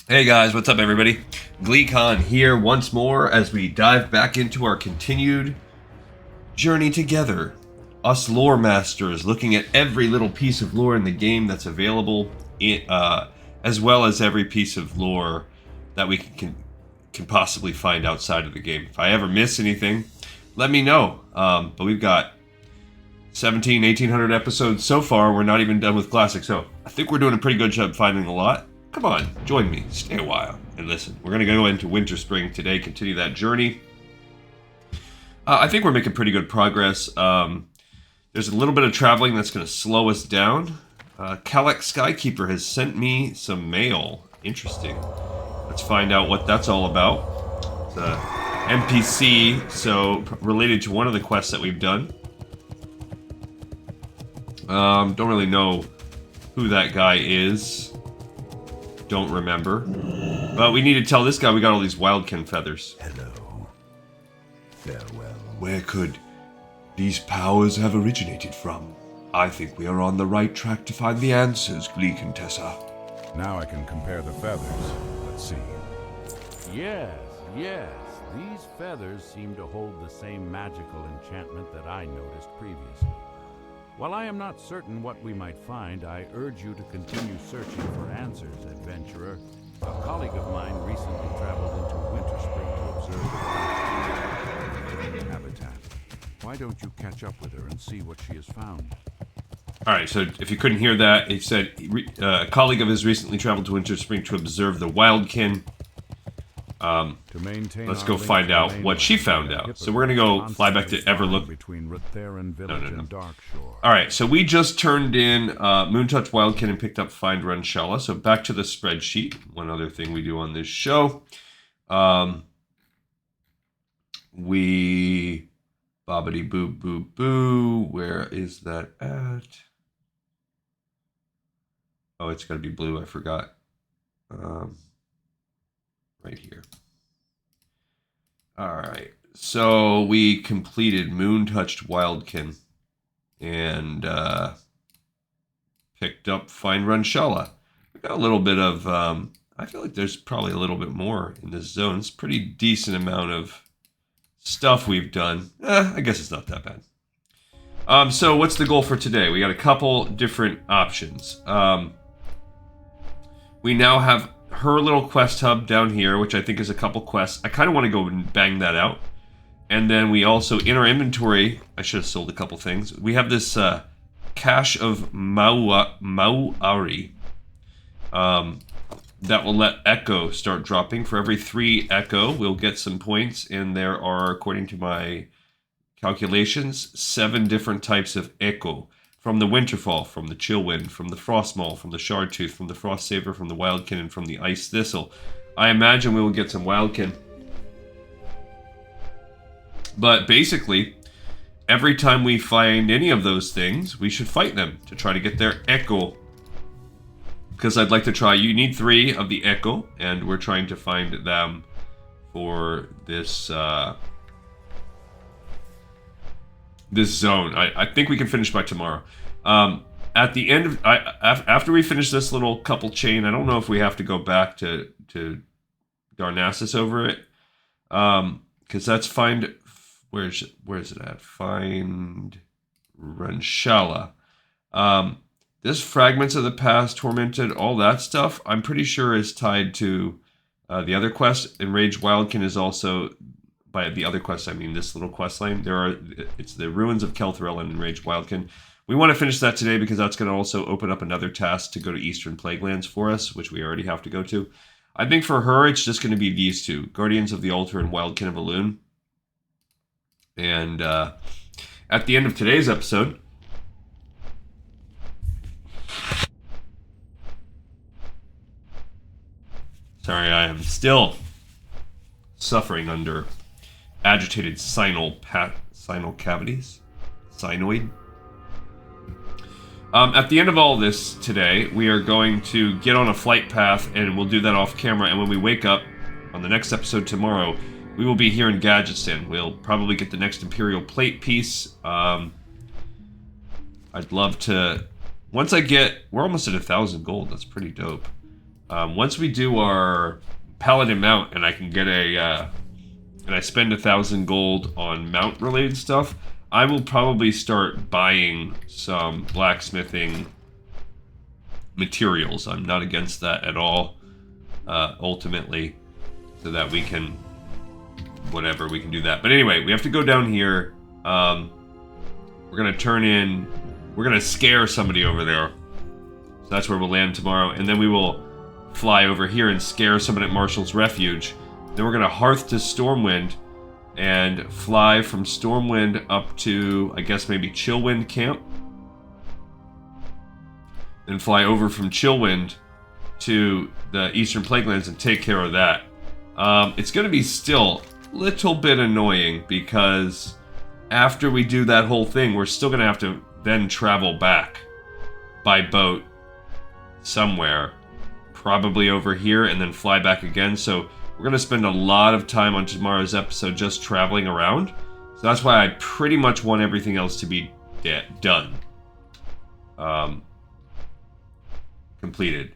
Hey guys, what's up everybody? GleeCon here once more as we dive back into our continued journey together. Us lore masters looking at every little piece of lore in the game that's available, as well as every piece of lore that we can possibly find outside of the game. If I ever miss anything, let me know. But we've got 1,800 episodes so far. We're not even done with Classic, so I think we're doing a pretty good job finding a lot. Come on, join me, stay a while, and listen. We're going to go into Winterspring today, continue that journey. I think we're making pretty good progress. There's a little bit of traveling that's going to slow us down. Kalek Skykeeper has sent me some mail. Interesting. Let's find out what that's all about. It's a NPC, so related to one of the quests that we've done. Don't really know who that guy is. Don't remember. But we need to tell this guy we got all these Wildkin feathers. Hello. Farewell. Where could these powers have originated from? I think we are on the right track to find the answers, Gleecontessa. Now I can compare the feathers. Let's see. Yes. These feathers seem to hold the same magical enchantment that I noticed previously. While I am not certain what we might find, I urge you to continue searching for answers, adventurer. A colleague of mine recently traveled into Winterspring to observe the habitat. Why don't you catch up with her and see what she has found? Alright, so if you couldn't hear that, he said a colleague of his recently traveled to Winterspring to observe the Wildkin. Let's go find out what she found out. So we're going to go fly back to Everlook. No. Alright, so we just turned in Moontouched Wildkin and picked up Find Ranshella. So back to the spreadsheet. One other thing we do on this show. We... Bobbity boo boo boo. Where is that at? Oh, it's got to be blue. I forgot. Right here. Alright, so we completed Moontouched Wildkin and picked up Find Ranshella. We got a little bit of, I feel like there's probably a little bit more in this zone. It's a pretty decent amount of stuff we've done. I guess it's not that bad. So what's the goal for today? We got a couple different options. We now have her little quest hub down here, which I think is a couple quests. I kind of want to go and bang that out. And then we also, in our inventory, I should have sold a couple things. We have this cache of Mauari that will let E'ko start dropping. For every 3 E'ko, we'll get some points. And there are, according to my calculations, 7 different types of E'ko. From the Winterfall, from the Chillwind, from the Frostmaul, from the Shardtooth, from the Frostsaber, from the Wildkin, and from the Ice Thistle. I imagine we will get some Wildkin. But basically, every time we find any of those things, we should fight them to try to get their E'ko. Because I'd like to try, you need 3 of the E'ko, and we're trying to find them for this, this zone. I think we can finish by tomorrow. At the end of after we finish this little couple chain, I don't know if we have to go back to Darnassus over it, because that's find where is it at? Find Ranshella. This fragments of the past, tormented, all that stuff. I'm pretty sure is tied to the other quest. Enraged Wildkin is also. By the other quest, I mean this little quest line. It's the Ruins of Kel'Theril and Enraged Wildkin. We want to finish that today because that's going to also open up another task to go to Eastern Plaguelands for us, which we already have to go to. I think for her, it's just going to be these 2, Guardians of the Altar and Wildkin of Elune. And at the end of today's episode, sorry, I am still suffering under agitated sinal cavities. Sinoid. At the end of all this today, we are going to get on a flight path, and we'll do that off camera. And when we wake up on the next episode tomorrow, we will be here in Gadgetzan. We'll probably get the next Imperial plate piece. I'd love to... Once I get... We're almost at 1,000 gold. That's pretty dope. Once we do our paladin mount, and I can get a, and I spend 1,000 gold on mount related stuff, I will probably start buying some blacksmithing materials. I'm not against that at all, ultimately, so that we can, whatever, we can do that. But anyway, we have to go down here. We're gonna turn in, we're gonna scare somebody over there. So that's where we'll land tomorrow, and then we will fly over here and scare someone at Marshall's Refuge. Then we're gonna hearth to Stormwind and fly from Stormwind up to, I guess, maybe Chillwind Camp. Then fly over from Chillwind to the Eastern Plaguelands and take care of that. It's gonna be still a little bit annoying because after we do that whole thing, we're still gonna have to then travel back by boat somewhere, probably over here, and then fly back again. So we're gonna spend a lot of time on tomorrow's episode just traveling around. So that's why I pretty much want everything else to be done, completed.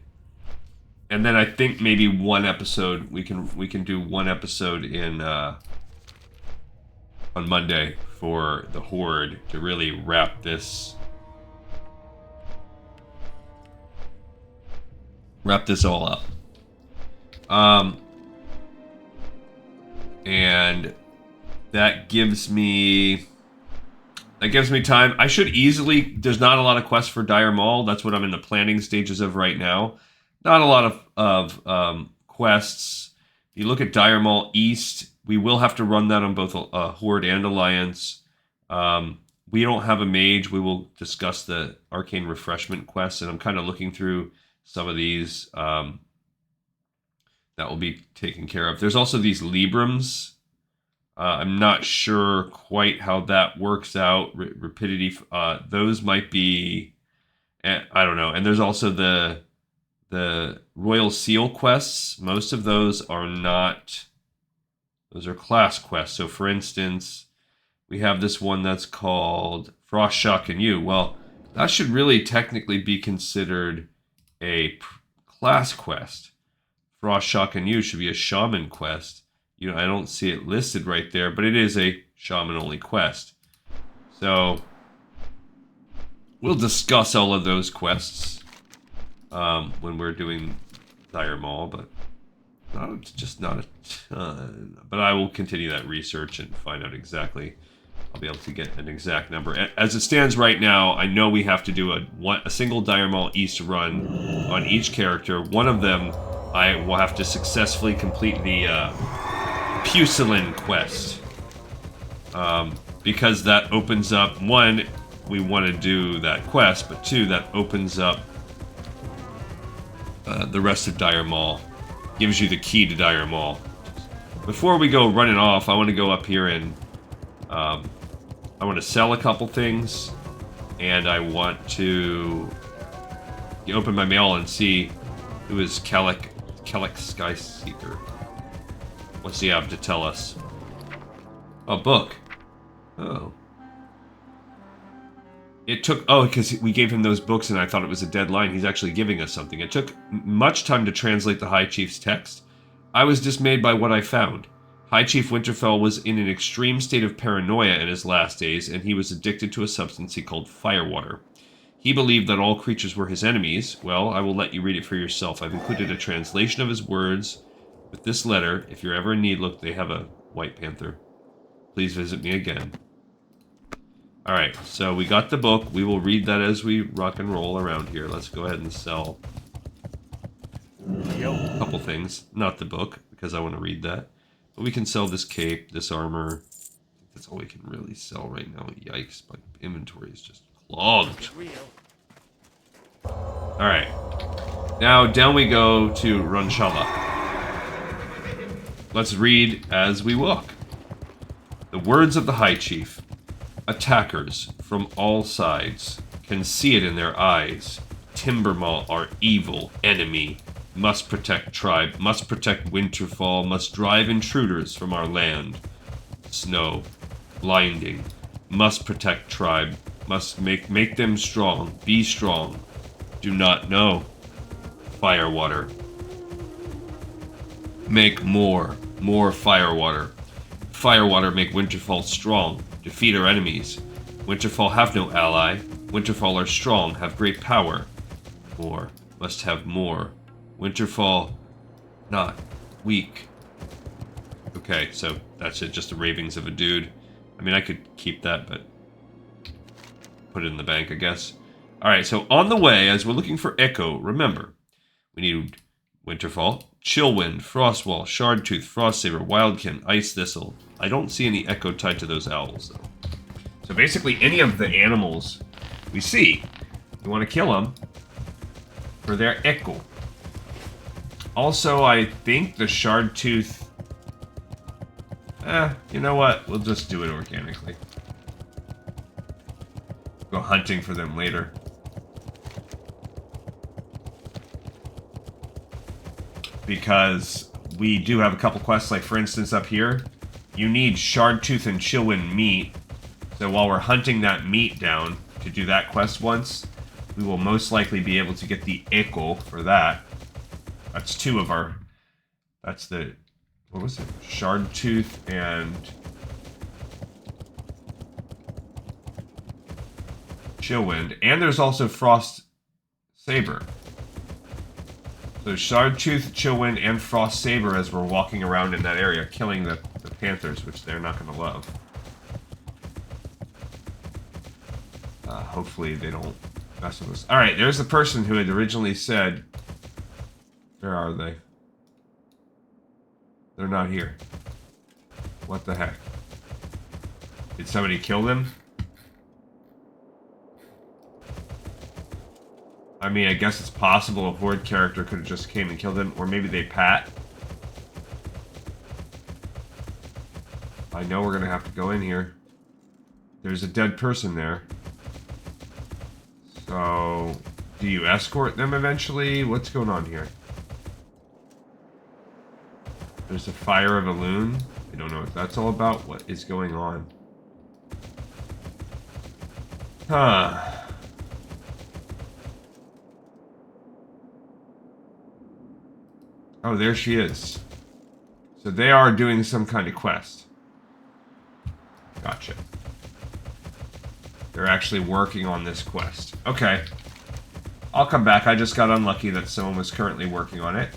And then I think maybe one episode we can do one episode in on Monday for the Horde to really wrap this all up. And that gives me time. I should easily, there's not a lot of quests for Dire Maul. That's what I'm in the planning stages of right now. Not a lot of quests. You look at Dire Maul East, we will have to run that on both Horde and Alliance. We don't have a mage. We will discuss the Arcane Refreshment quests, and I'm kind of looking through some of these that will be taken care of. There's also these Librams. I'm not sure quite how that works out. Rapidity, those might be, I don't know. And there's also the Royal Seal quests. Most of those are not, those are class quests. So for instance, we have this one that's called Frost Shock and You. Well, that should really technically be considered a class quest. Frost Shock and You should be a shaman quest. You know, I don't see it listed right there, but it is a shaman-only quest. So we'll discuss all of those quests when we're doing Dire Maul, but just not a ton. But I will continue that research and find out exactly. I'll be able to get an exact number. As it stands right now, I know we have to do a single Dire Maul East run on each character. One of them, I will have to successfully complete the Pusillan quest. Because that opens up, one, we want to do that quest, but two, that opens up the rest of Dire Maul. Gives you the key to Dire Maul. Before we go running off, I want to go up here and I want to sell a couple things, and I want to open my mail and see who is Kelek Skyseeker. What's he have to tell us? A book. Oh. It took... Oh, because we gave him those books and I thought it was a deadline. He's actually giving us something. It took much time to translate the High Chief's text. I was dismayed by what I found. High Chief Winterfell was in an extreme state of paranoia in his last days, and he was addicted to a substance he called firewater. He believed that all creatures were his enemies. Well, I will let you read it for yourself. I've included a translation of his words with this letter. If you're ever in need, look, they have a White Panther. Please visit me again. Alright, so we got the book. We will read that as we rock and roll around here. Let's go ahead and sell a couple things. Not the book, because I want to read that. But we can sell this cape, this armor. I think that's all we can really sell right now. Yikes, my inventory is just clogged. Alright. Now, down we go to Ranshella. Let's read as we walk. The words of the High Chief. Attackers from all sides can see it in their eyes. Timbermaw, our evil enemy, must protect tribe, must protect Winterfall, must drive intruders from our land. Snow, blinding, must protect tribe, must make them strong, be strong. Do not know. Firewater, Make more firewater. Firewater make Winterfall strong. Defeat our enemies. Winterfall have no ally. Winterfall are strong, have great power. More. Must have more. Winterfall not weak. Okay, so that's it. Just the ravings of a dude. I mean, I could keep that, but put it in the bank, I guess. Alright, so on the way, as we're looking for E'ko, remember, we need Winterfall, Chillwind, Frostwall, Shardtooth, Frostsaber, Wildkin, Ice Thistle. I don't see any E'ko tied to those owls, though. So basically, any of the animals we see, we want to kill them for their E'ko. Also, I think the Shardtooth... you know what? We'll just do it organically. Go hunting for them later. Because we do have a couple quests, like for instance up here, you need Shardtooth and Chillwind meat. So while we're hunting that meat down to do that quest once, we will most likely be able to get the E'ko for that. That's two of our... That's the... What was it? Shardtooth and... Chillwind. And there's also Frostsaber. So Shardtooth, Chillwind, and Frostsaber as we're walking around in that area, killing the panthers, which they're not going to love. Hopefully they don't mess with us. Alright, there's the person who had originally said... Where are they? They're not here. What the heck? Did somebody kill them? I mean, I guess it's possible a Horde character could have just came and killed him, or maybe they pat. I know we're gonna have to go in here. There's a dead person there. So, do you escort them eventually? What's going on here? There's a fire of a loon. I don't know what that's all about. What is going on? Huh. Oh, there she is. So they are doing some kind of quest. Gotcha. They're actually working on this quest. Okay. I'll come back. I just got unlucky that someone was currently working on it.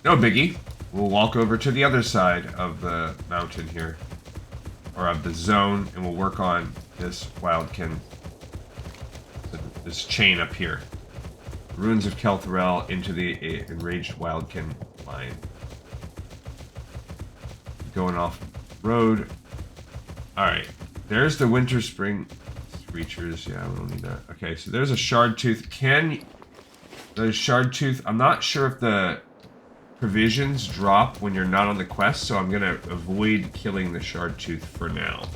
No biggie. We'll walk over to the other side of the mountain here. Or of the zone, and we'll work on this Wildkin. This chain up here. Ruins of Kel'Theril into the Enraged Wildkin line. Going off road. Alright. There's the Winterspring creatures. Yeah, we don't need that. Okay, so there's a Shardtooth. There's Shardtooth. I'm not sure if the provisions drop when you're not on the quest, so I'm going to avoid killing the Shardtooth for now.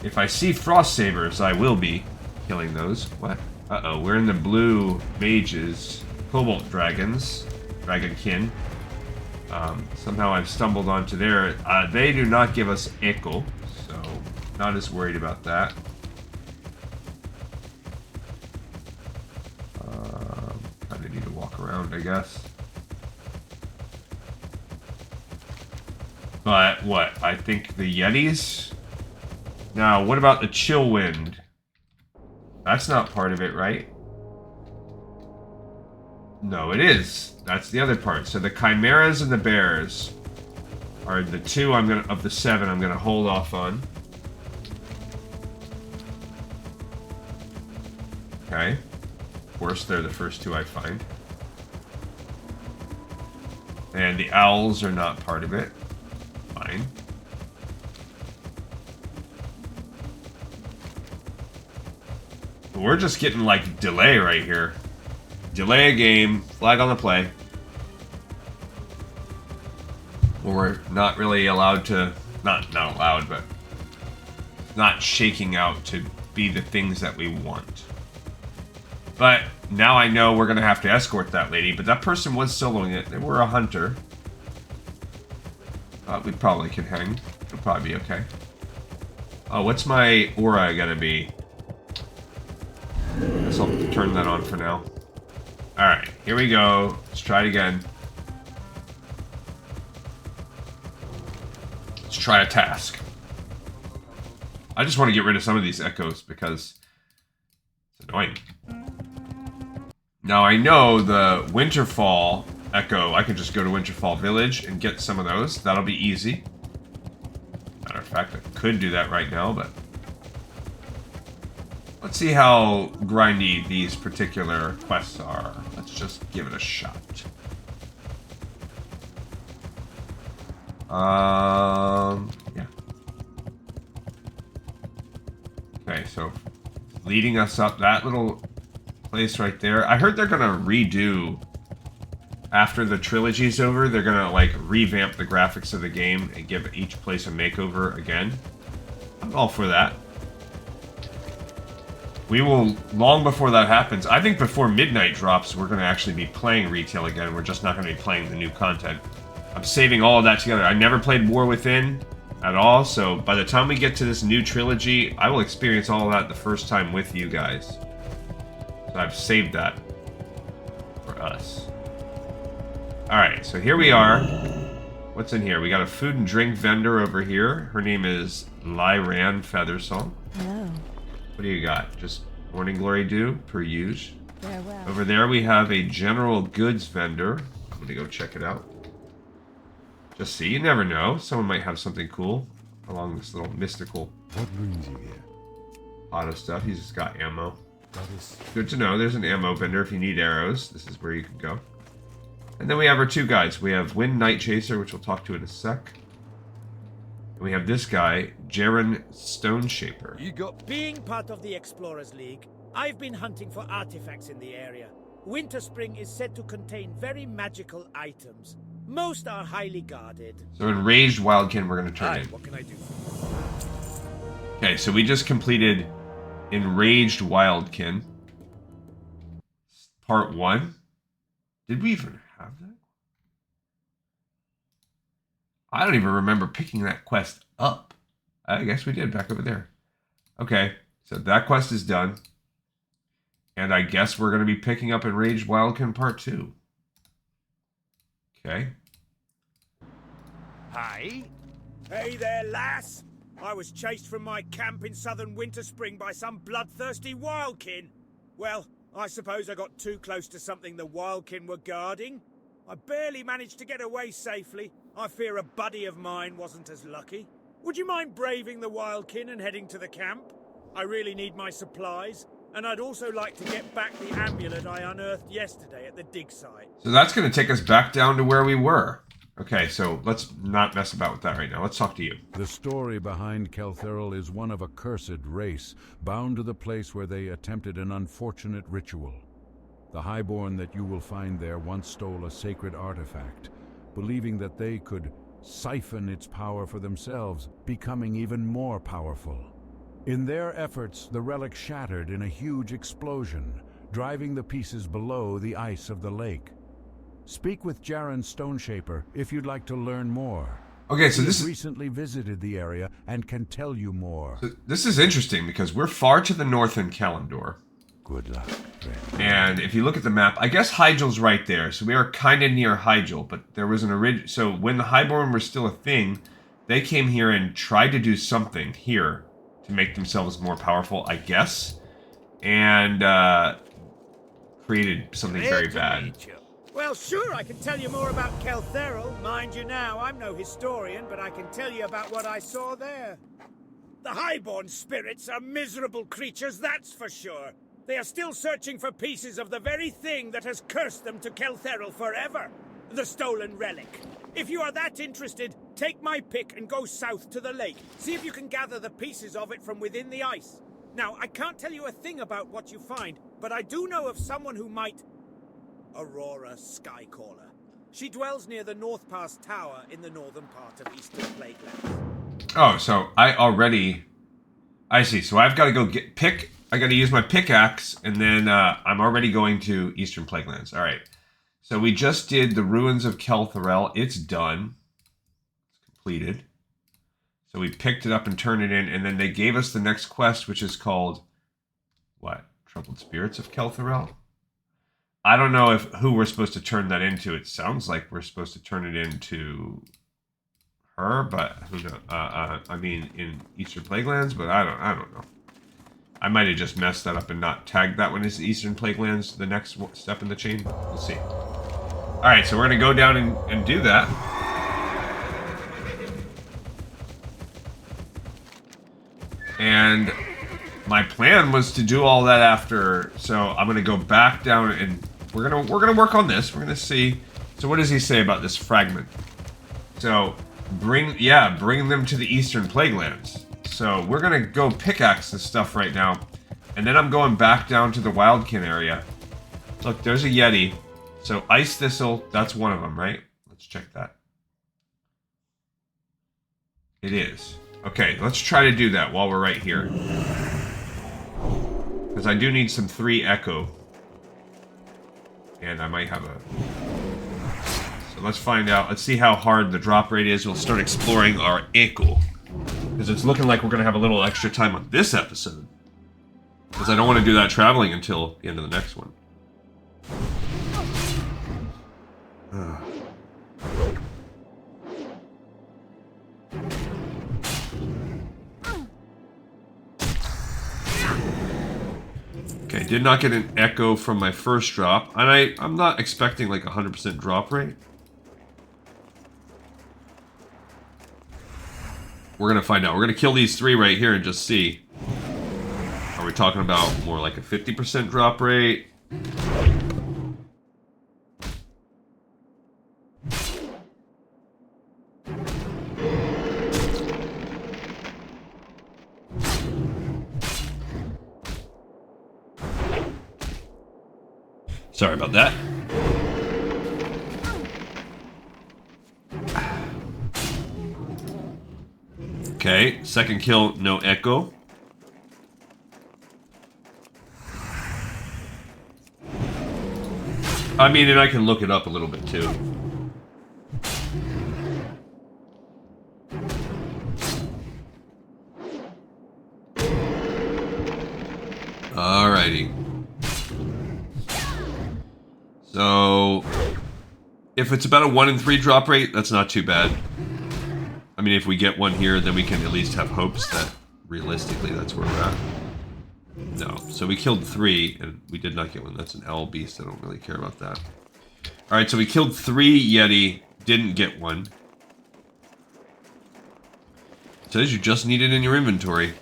If I see Frostsabers, I will be killing those. What? Uh-oh, we're in the blue mages. Cobalt dragons. Dragonkin. Somehow I've stumbled onto there. They do not give us E'ko, so not as worried about that. Kind of need to walk around, I guess. But what? I think the Yetis? Now, what about the Chillwind? That's not part of it, right? No, it is. That's the other part. So the Chimeras and the Bears are the two of the 7 I'm gonna hold off on. Okay. Of course, they're the first 2 I find. And the owls are not part of it. Fine. We're just getting, like, delay right here. Delay a game, flag on the play. We're not really allowed to... Not allowed, but... Not shaking out to be the things that we want. But now I know we're going to have to escort that lady, but that person was soloing it. They were a hunter. We probably can hang. It'll probably be okay. Oh, what's my aura going to be? I guess I'll turn that on for now. Alright, Here we go. Let's try it again. Let's try a task. I just want to get rid of some of these echoes because it's annoying. Now I know the Winterfall E'ko, I can just go to Winterfall Village and get some of those. That'll be easy. Matter of fact, I could do that right now, but... let's see how grindy these particular quests are. Let's just give it a shot. Yeah. Okay, so leading us up that little place right there. I heard they're gonna redo, after the trilogy's over, they're gonna like revamp the graphics of the game and give each place a makeover again. I'm all for that. We will, long before that happens, I think before midnight drops, we're gonna actually be playing retail again. We're just not gonna be playing the new content. I'm saving all of that together. I never played War Within at all, so by the time we get to this new trilogy, I will experience all of that the first time with you guys. So I've saved that for us. Alright, so here we are. What's in here? We got a food and drink vendor over here. Her name is Lyran Feathersong. Hello. What do you got? Just Morning Glory Dew, per usual. Farewell. Over there we have a general goods vendor. I'm gonna go check it out. Just see, you never know. Someone might have something cool along this little mystical What brings you here? auto stuff. He's just got ammo. That is... Good to know. There's an ammo vendor if you need arrows. This is where you can go. And then we have our two guys. We have Wind Night Chaser, which we'll talk to in a sec. And we have this guy, Jaren Stone Shaper. You got... Being part of the Explorers League, I've been hunting for artifacts in the area. Winterspring is said to contain very magical items. Most are highly guarded. So Enraged Wildkin we're going to turn in. What can I do? Okay, so we just completed Enraged Wildkin. Part 1. Did we even have that? I don't even remember picking that quest up. I guess we did, back over there. Okay, so that quest is done. And I guess we're going to be picking up Enraged Wildkin Part 2. Okay. Hi. Hey there, lass. I was chased from my camp in southern Winterspring by some bloodthirsty Wildkin. Well, I suppose I got too close to something the Wildkin were guarding. I barely managed to get away safely. I fear a buddy of mine wasn't as lucky. Would you mind braving the Wildkin and heading to the camp? I really need my supplies, and I'd also like to get back the amulet I unearthed yesterday at the dig site. So that's going to take us back down to where we were. Okay, so let's not mess about with that right now. Let's talk to you. The story behind Kel'Theril is one of a cursed race, bound to the place where they attempted an unfortunate ritual. The Highborn that you will find there once stole a sacred artifact, believing that they could siphon its power for themselves, becoming even more powerful. In their efforts, the relic shattered in a huge explosion, driving the pieces below the ice of the lake. Speak with Jaren Stoneshaper if you'd like to learn more. Okay, so He this has is recently visited the area and can tell you more. this is interesting because we're far to the north in Kalimdor. Good luck, friend. And if you look at the map, I guess Hygel's right there. So we are kind of near Hygel, but there was an original... So when the Highborn were still a thing, they came here and tried to do something here to make themselves more powerful, I guess. And created something very bad. Well, sure, I can tell you more about Kel'Theril. Mind you now, I'm no historian, but I can tell you about what I saw there. The Highborn spirits are miserable creatures, that's for sure. They are still searching for pieces of the very thing that has cursed them to Kel'Theril forever. The stolen relic. If you are that interested, take my pick and go south to the lake. See if you can gather the pieces of it from within the ice. Now, I can't tell you a thing about what you find, but I do know of someone who might... Aurora Skycaller. She dwells near the North Pass Tower in the northern part of Eastern Plaguelands. Oh, so I see. So I've got to go I got to use my pickaxe, and then I'm already going to Eastern Plaguelands. All right. So we just did the Ruins of Kel'Theril. It's done. It's completed. So we picked it up and turned it in, and then they gave us the next quest, which is called, what? Troubled Spirits of Kel'Theril? I don't know if who we're supposed to turn that into. It sounds like we're supposed to turn it into her, but who knows? I mean, in Eastern Plaguelands, but I don't know. I might have just messed that up and not tagged that one as Eastern Plaguelands, the next step in the chain. We'll see. Alright, so we're going to go down and do that. And my plan was to do all that after, so I'm going to go back down and we're gonna work on this. We're going to see. So what does he say about this fragment? So bring them to the Eastern Plaguelands. So we're going to go pickaxe this stuff right now. And then I'm going back down to the Wildkin area. Look, there's a Yeti. So Ice Thistle, that's one of them, right? Let's check that. It is. Okay, let's try to do that while we're right here. Because I do need some 3 E'ko. And I might have a... So let's find out. Let's see how hard the drop rate is. We'll start exploring our E'ko. Because it's looking like we're going to have a little extra time on this episode. Because I don't want to do that traveling until the end of the next one. Okay, did not get an E'ko from my first drop. And I'm not expecting like 100% drop rate. We're going to find out. We're going to kill these 3 right here and just see. Are we talking about more like a 50% drop rate? Sorry about that. Okay, second kill, no E'ko. I mean, and I can look it up a little bit too. Alrighty. So, if it's about a 1 in 3 drop rate, that's not too bad. I mean, if we get one here, then we can at least have hopes that realistically that's where we're at. No. So we killed 3, and we did not get one. That's an owl beast. I don't really care about that. Alright, so we killed 3 Yeti. Didn't get one. It says you just need it in your inventory.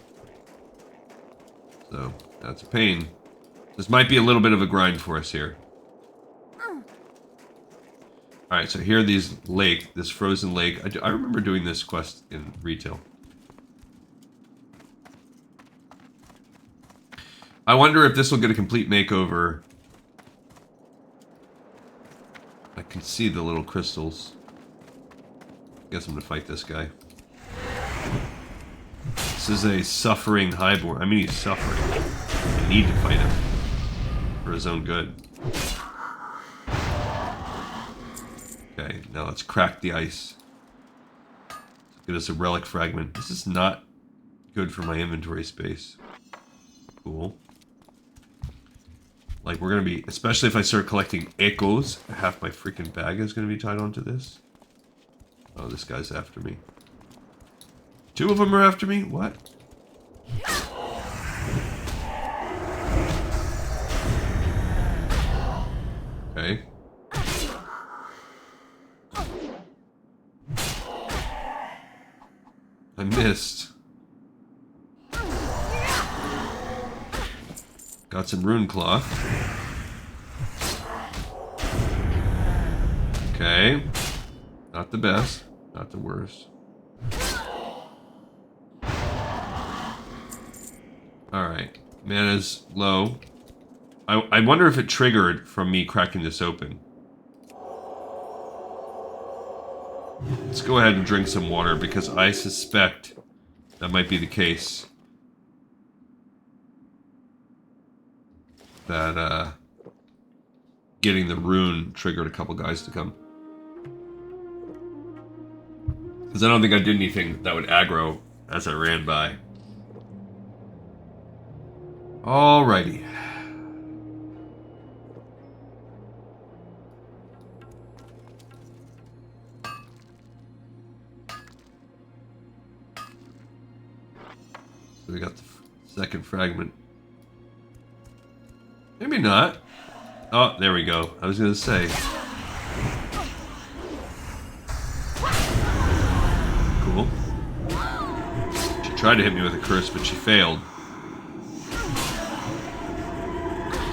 So, that's a pain. This might be a little bit of a grind for us here. Alright, so here this frozen lake. I remember doing this quest in retail. I wonder if this will get a complete makeover. I can see the little crystals. Guess I'm gonna fight this guy. This is a suffering highborn. I mean, he's suffering. I need to fight him for his own good. Okay, now let's crack the ice. Let's get us a relic fragment. This is not good for my inventory space. Cool. Like, we're gonna be... Especially if I start collecting E'kos. Half my freaking bag is gonna be tied onto this. Oh, this guy's after me. 2 of them are after me? What? Okay. I missed. Got some rune cloth. Okay. Not the best. Not the worst. Alright. Mana's low. I wonder if it triggered from me cracking this open. Let's go ahead and drink some water because I suspect that might be the case. That, getting the rune triggered a couple guys to come. Because I don't think I did anything that would aggro as I ran by. Alrighty. So we got the second fragment. Maybe not. Oh, there we go. I was gonna say. Cool. She tried to hit me with a curse, but she failed.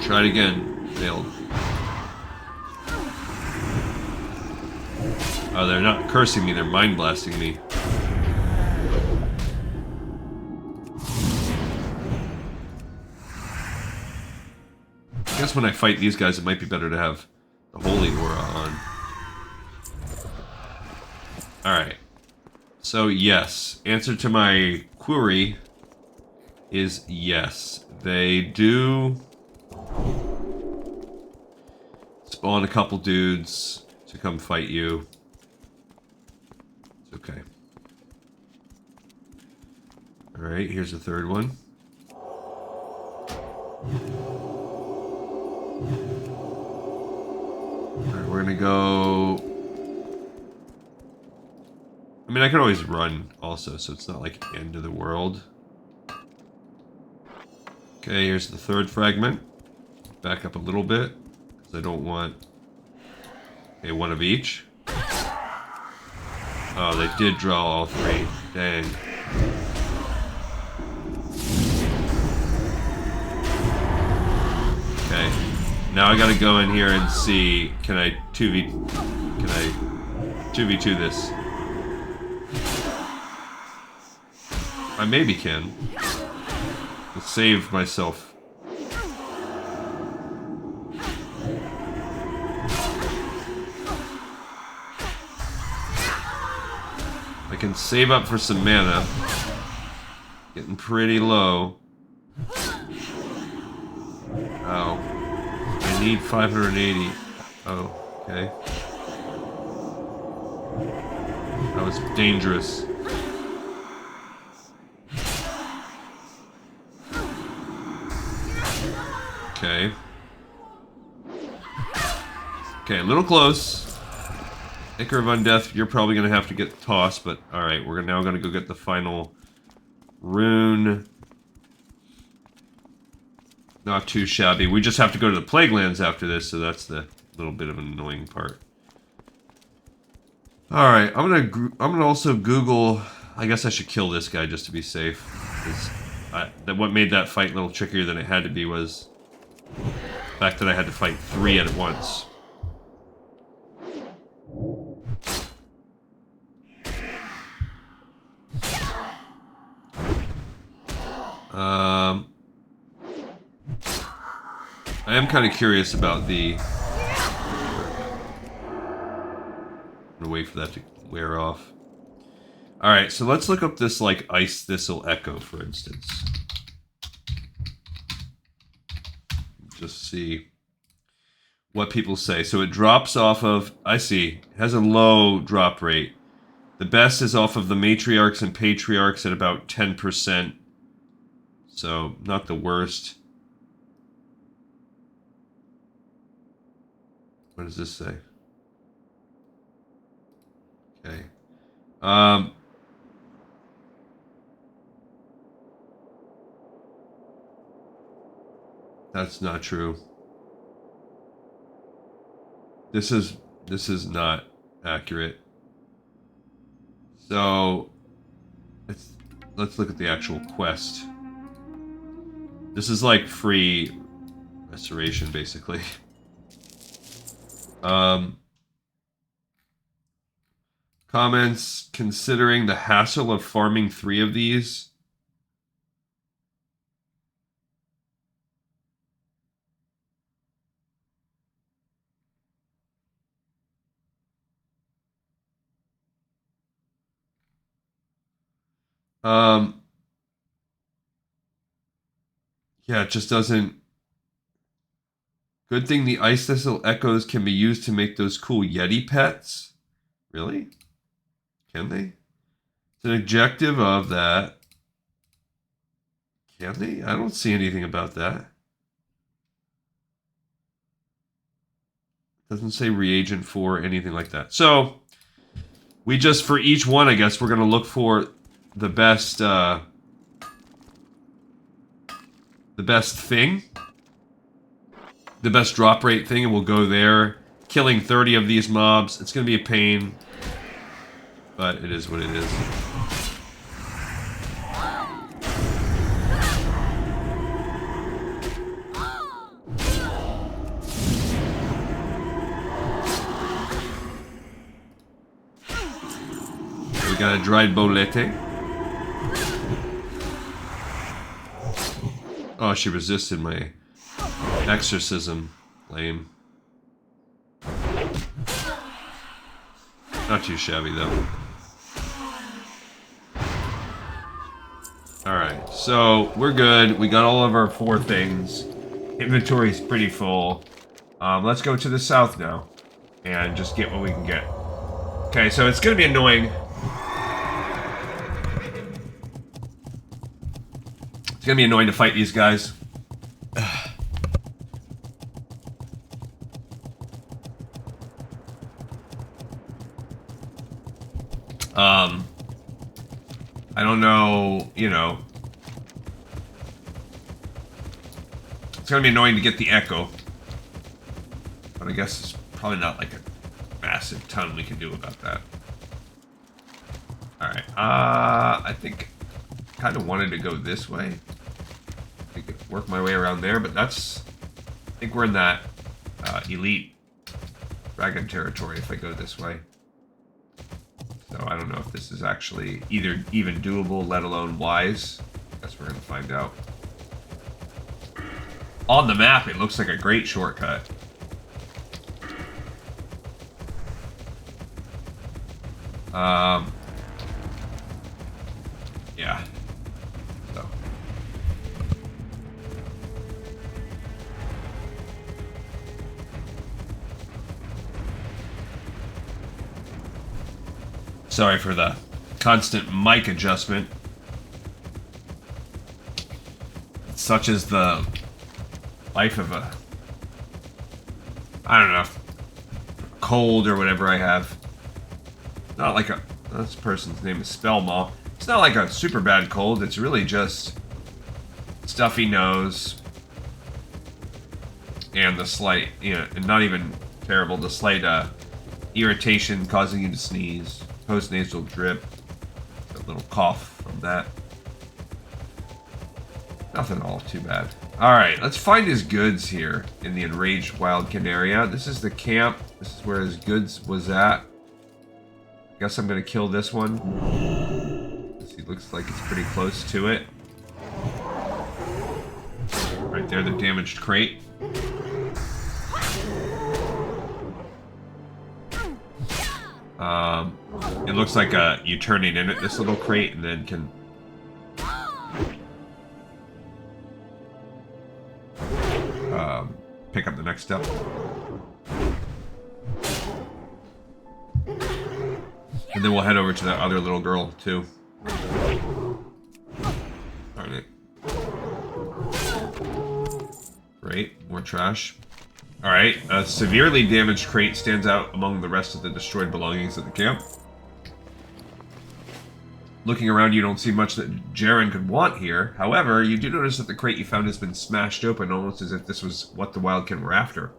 Tried again. Failed. Oh, they're not cursing me, they're mind blasting me. I guess when I fight these guys, it might be better to have the Holy Aura on. Alright. So, yes. Answer to my query is yes. They do spawn a couple dudes to come fight you. It's okay. Alright, here's the third one. Alright, we're gonna go... I mean, I can always run also, so it's not like end of the world. Okay, here's the third fragment. Back up a little bit, because I don't want... Okay, one of each. Oh, they did draw all three. Dang. Okay. Now I gotta go in here and see, can I 2v2 this? I maybe can. Let's save myself. I can save up for some mana. Getting pretty low. Oh. I need 580. Oh, okay. That was dangerous. Okay. Okay, a little close. Ichor of Undeath, you're probably going to have to get tossed, but alright, we're now going to go get the final rune. Not too shabby. We just have to go to the Plaguelands after this, so that's the little bit of an annoying part. Alright, I'm gonna also Google... I guess I should kill this guy just to be safe. What made that fight a little trickier than it had to be was the fact that I had to fight 3 at once. I am kind of curious about the... I'm gonna wait for that to wear off. Alright, so let's look up this, like, Ice Thistle E'ko, for instance. Just see what people say. So it drops off of... I see. It has a low drop rate. The best is off of the Matriarchs and Patriarchs at about 10%. So, not the worst. What does this say? Okay. That's not true. This is not accurate. So, let's look at the actual quest. This is like free restoration, basically. Comments, considering the hassle of farming 3 of these. Yeah, it just doesn't... Good thing the Ice Thistle E'kos can be used to make those cool Yeti pets. Really? Can they? It's an objective of that. Can they? I don't see anything about that. Doesn't say reagent for anything like that. So, we just, for each one, I guess, we're going to look for the best the best thing. The best drop rate thing, and we'll go there. Killing 30 of these mobs. It's going to be a pain. But it is what it is. We got a dried bolete. Oh, she resisted my exorcism. Lame. Not too shabby, though. Alright, so we're good. We got all of our 4 things. Inventory's pretty full. Let's go to the south now. And just get what we can get. Okay, so it's going to be annoying. It's going to be annoying to fight these guys. I don't know, you know. It's gonna be annoying to get the E'ko. But I guess it's probably not like a massive ton we can do about that. Alright, I think I kind of wanted to go this way. I could work my way around there, but that's... I think we're in that elite dragon territory if I go this way. So I don't know if this is actually either even doable, let alone wise. I guess we're going to find out. On the map, it looks like a great shortcut. Yeah. So. Sorry for the constant mic adjustment. Such is the life of a... I don't know. Cold or whatever I have. Not like a... This person's name is Spellmaw. It's not like a super bad cold. It's really just stuffy nose. And the slight... You know, and not even terrible. The slight irritation causing you to sneeze. Post-nasal drip. A little cough from that. Nothing all too bad. Alright, let's find his goods here in the Enraged Wildkin area. This is the camp. This is where his goods was at. Guess I'm going to kill this one. He looks like it's pretty close to it. Right there, the damaged crate. It looks like you turning in at this little crate and then can... pick up the next step. And then we'll head over to that other little girl, too. Darn it. Great, more trash. Alright, a severely damaged crate stands out among the rest of the destroyed belongings at the camp. Looking around, you don't see much that Jaren could want here. However, you do notice that the crate you found has been smashed open, almost as if this was what the Wildkin were after.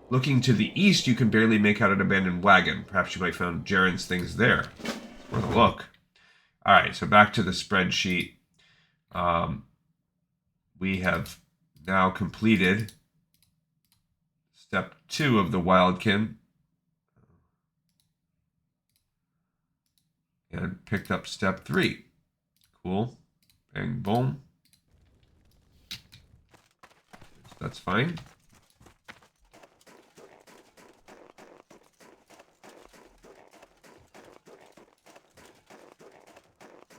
Looking to the east, you can barely make out an abandoned wagon. Perhaps you might find Jaren's things there. It's worth a look. Alright, so back to the spreadsheet. We have now completed step 2 of the Wildkin. And picked up step 3. Cool. Bang, boom. That's fine.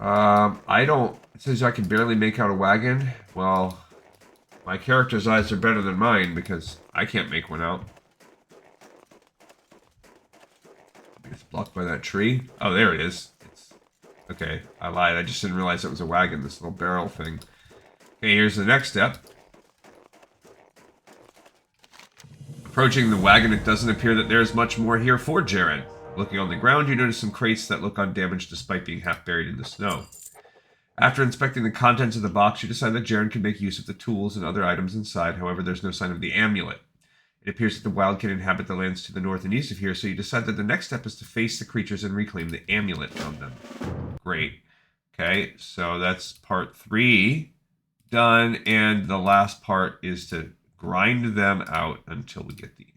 I don't... It says I can barely make out a wagon. Well, my character's eyes are better than mine because I can't make one out. It's blocked by that tree. Oh, there it is. Okay, I lied. I just didn't realize it was a wagon, this little barrel thing. Okay, here's the next step. Approaching the wagon, it doesn't appear that there's much more here for Jaren. Looking on the ground, you notice some crates that look undamaged despite being half buried in the snow. After inspecting the contents of the box, you decide that Jaren can make use of the tools and other items inside. However, there's no sign of the amulet. It appears that the Wildkin inhabit the lands to the north and east of here, so you decide that the next step is to face the creatures and reclaim the amulet from them. Great. Okay, so that's part 3 done, and the last part is to grind them out until we get the amulet.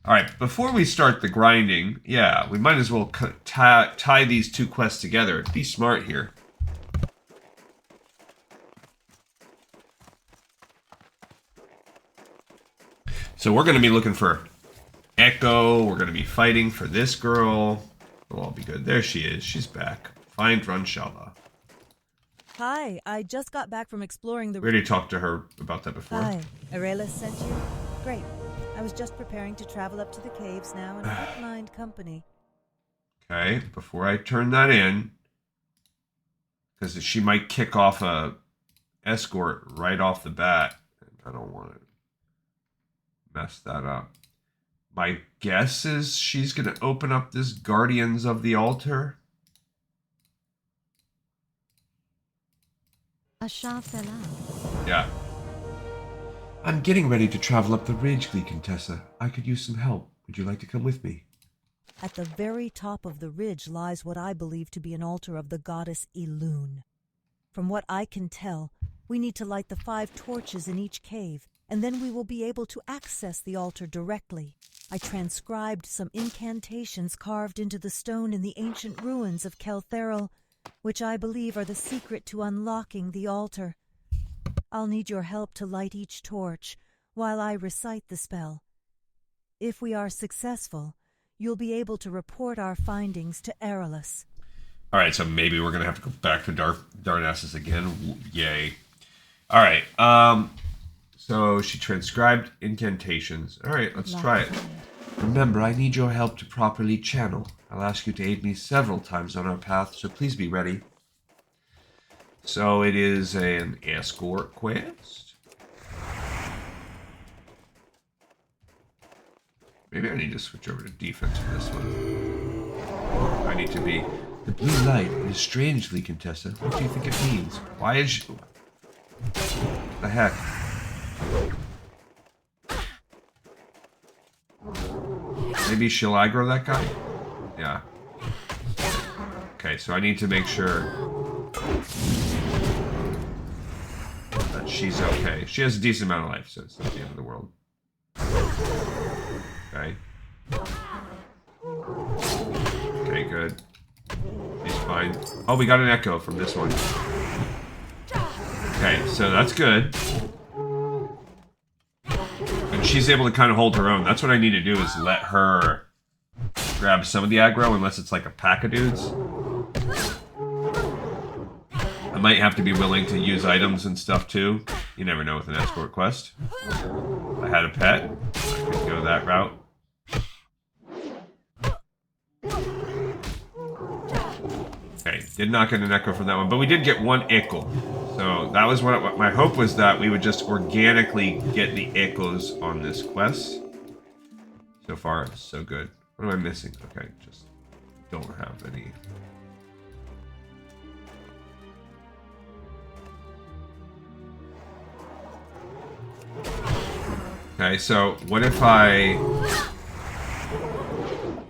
All right, before we start the grinding, yeah, we might as well tie these 2 quests together. Be smart here. So we're going to be looking for E'ko. We're going to be fighting for this girl. It'll all be good. There she is. She's back. Find Ranshella. Hi, I just got back from exploring the... We already talked to her about that before. Hi, Aurelis sent you? Great. I was just preparing to travel up to the caves now and I don't mind company. Okay, before I turn that in, because she might kick off a escort right off the bat. I don't want to mess that up. My guess is she's going to open up this Guardians of the Altar. Yeah. I'm getting ready to travel up the ridge, Contessa. I could use some help. Would you like to come with me? At the very top of the ridge lies what I believe to be an altar of the goddess Elune. From what I can tell, we need to light the 5 torches in each cave, and then we will be able to access the altar directly. I transcribed some incantations carved into the stone in the ancient ruins of Kel'Theril, which I believe are the secret to unlocking the altar. I'll need your help to light each torch while I recite the spell. If we are successful, you'll be able to report our findings to Aurelis. All right, so maybe we're going to have to go back to Darnassus again. Yay. All right, so she transcribed incantations. All right, let's try it. Remember, I need your help to properly channel. I'll ask you to aid me several times on our path, so please be ready. So it is an escort quest. Maybe I need to switch over to defense for this one. I need to be... The blue light is strangely, Contessa. What do you think it means? Why is she... The heck? Maybe she'll aggro that guy? Yeah. Okay, so I need to make sure that she's okay. She has a decent amount of life, so it's not the end of the world. Okay. Okay, good. He's fine. Oh, we got an E'ko from this one. Okay, so that's good. And she's able to kind of hold her own. That's what I need to do, is let her grab some of the aggro, unless it's like a pack of dudes. I might have to be willing to use items and stuff too. You never know with an escort quest. If I had a pet, I could go that route. Okay, did not get an E'ko from that one, but we did get one E'ko. So that was what my hope was, that we would just organically get the E'kos on this quest. So far, so good. What am I missing? Okay, just don't have any. Okay, so what if I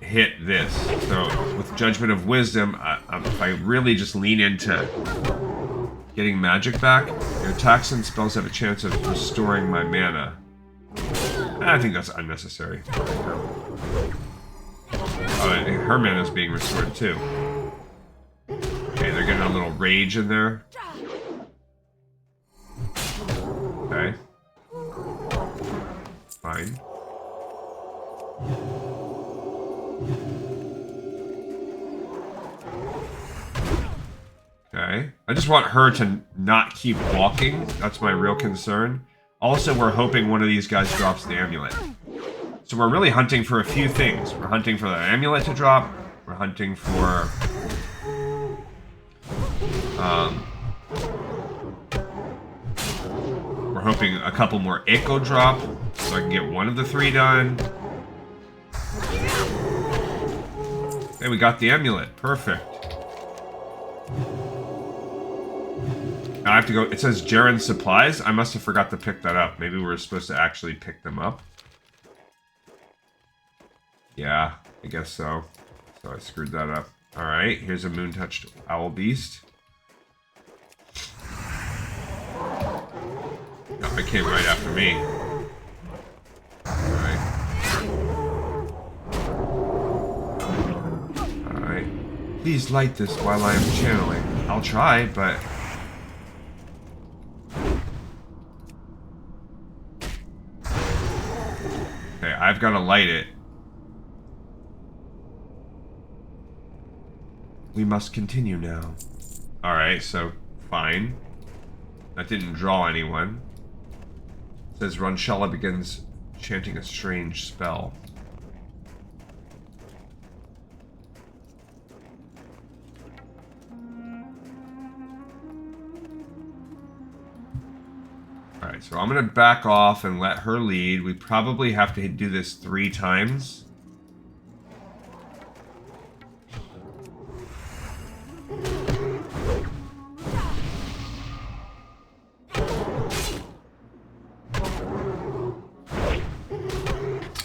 hit this? So with Judgment of Wisdom, if I really just lean into getting magic back, your attacks and spells have a chance of restoring my mana. I think that's unnecessary. Oh, and her mana is being restored too. Okay, they're getting a little rage in there. Okay. Fine. Okay. I just want her to not keep walking. That's my real concern. Also, we're hoping one of these guys drops the amulet. So we're really hunting for a few things. We're hunting for the amulet to drop. We're hunting for... we're hoping a couple more E'ko drop, so I can get one of the 3 done. Hey, we got the amulet. Perfect. I have to go. It says Jaren's supplies. I must have forgot to pick that up. Maybe we were supposed to actually pick them up. Yeah, I guess so. So I screwed that up. Alright, here's a Moontouched owl beast. Oh, it came right after me. Alright. Alright. Please light this while I am channeling. I'll try, but... Okay, I've got to light it. We must continue now. Alright, so fine. That didn't draw anyone. It says Ranshella begins chanting a strange spell. Alright, so I'm gonna back off and let her lead. We probably have to do this 3 times.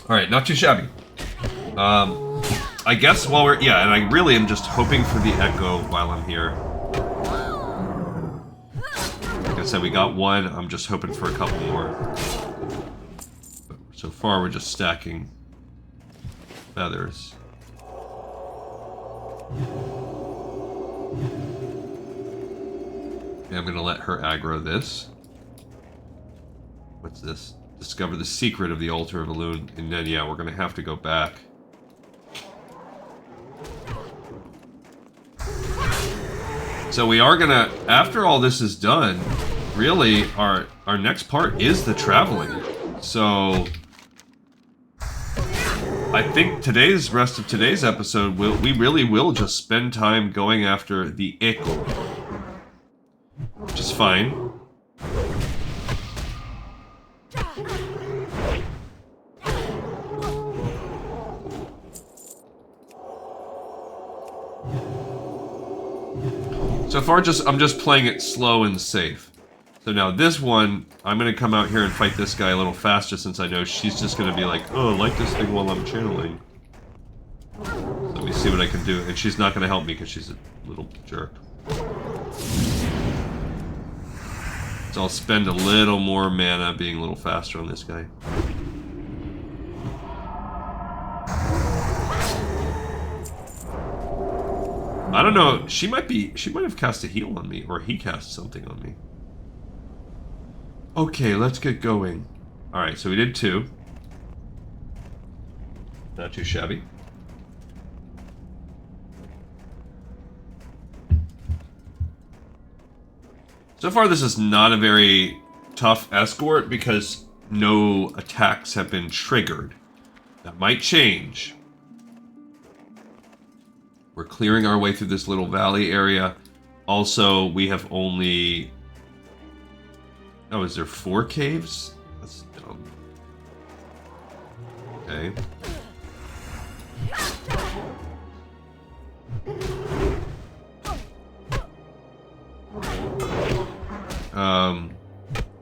Alright, not too shabby. I guess while we're... Yeah, and I really am just hoping for the Echo while I'm here. Like I said, we got 1. I'm just hoping for a couple more. But so far, we're just stacking feathers. Okay, I'm gonna let her aggro this. What's this? Discover the secret of the Altar of Elune, and then yeah, we're gonna have to go back. So we are gonna, after all this is done, really our next part is the traveling. So I think rest of today's episode, we really will just spend time going after the E'ko, which is fine. So far, I'm just playing it slow and safe. So now this one, I'm going to come out here and fight this guy a little faster since I know she's just going to be like, oh, light this thing while I'm channeling. So let me see what I can do. And she's not going to help me because she's a little jerk. So I'll spend a little more mana being a little faster on this guy. I don't know, she might have cast a heal on me, or he cast something on me. Okay, let's get going. Alright, so we did 2. Not too shabby. So far this is not a very tough escort because no attacks have been triggered. That might change. We're clearing our way through this little valley area. Also, we have only... Oh, is there 4 caves? That's dumb. Okay.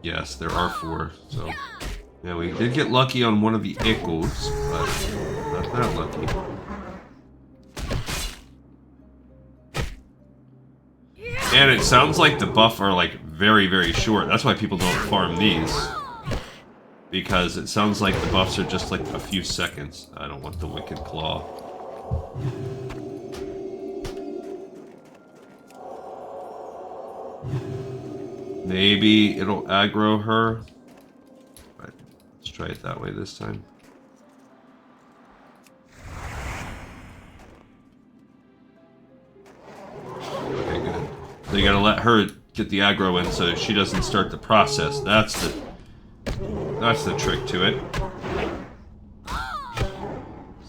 Yes, there are 4, so... Yeah, we did get lucky on one of the E'kos, but not that lucky. And it sounds like the buff are like very, very short. That's why people don't farm these. Because it sounds like the buffs are just like a few seconds. I don't want the Wicked Claw. Maybe it'll aggro her. But let's try it that way this time. Okay, good. So you gotta let her get the aggro in so she doesn't start the process. That's the trick to it.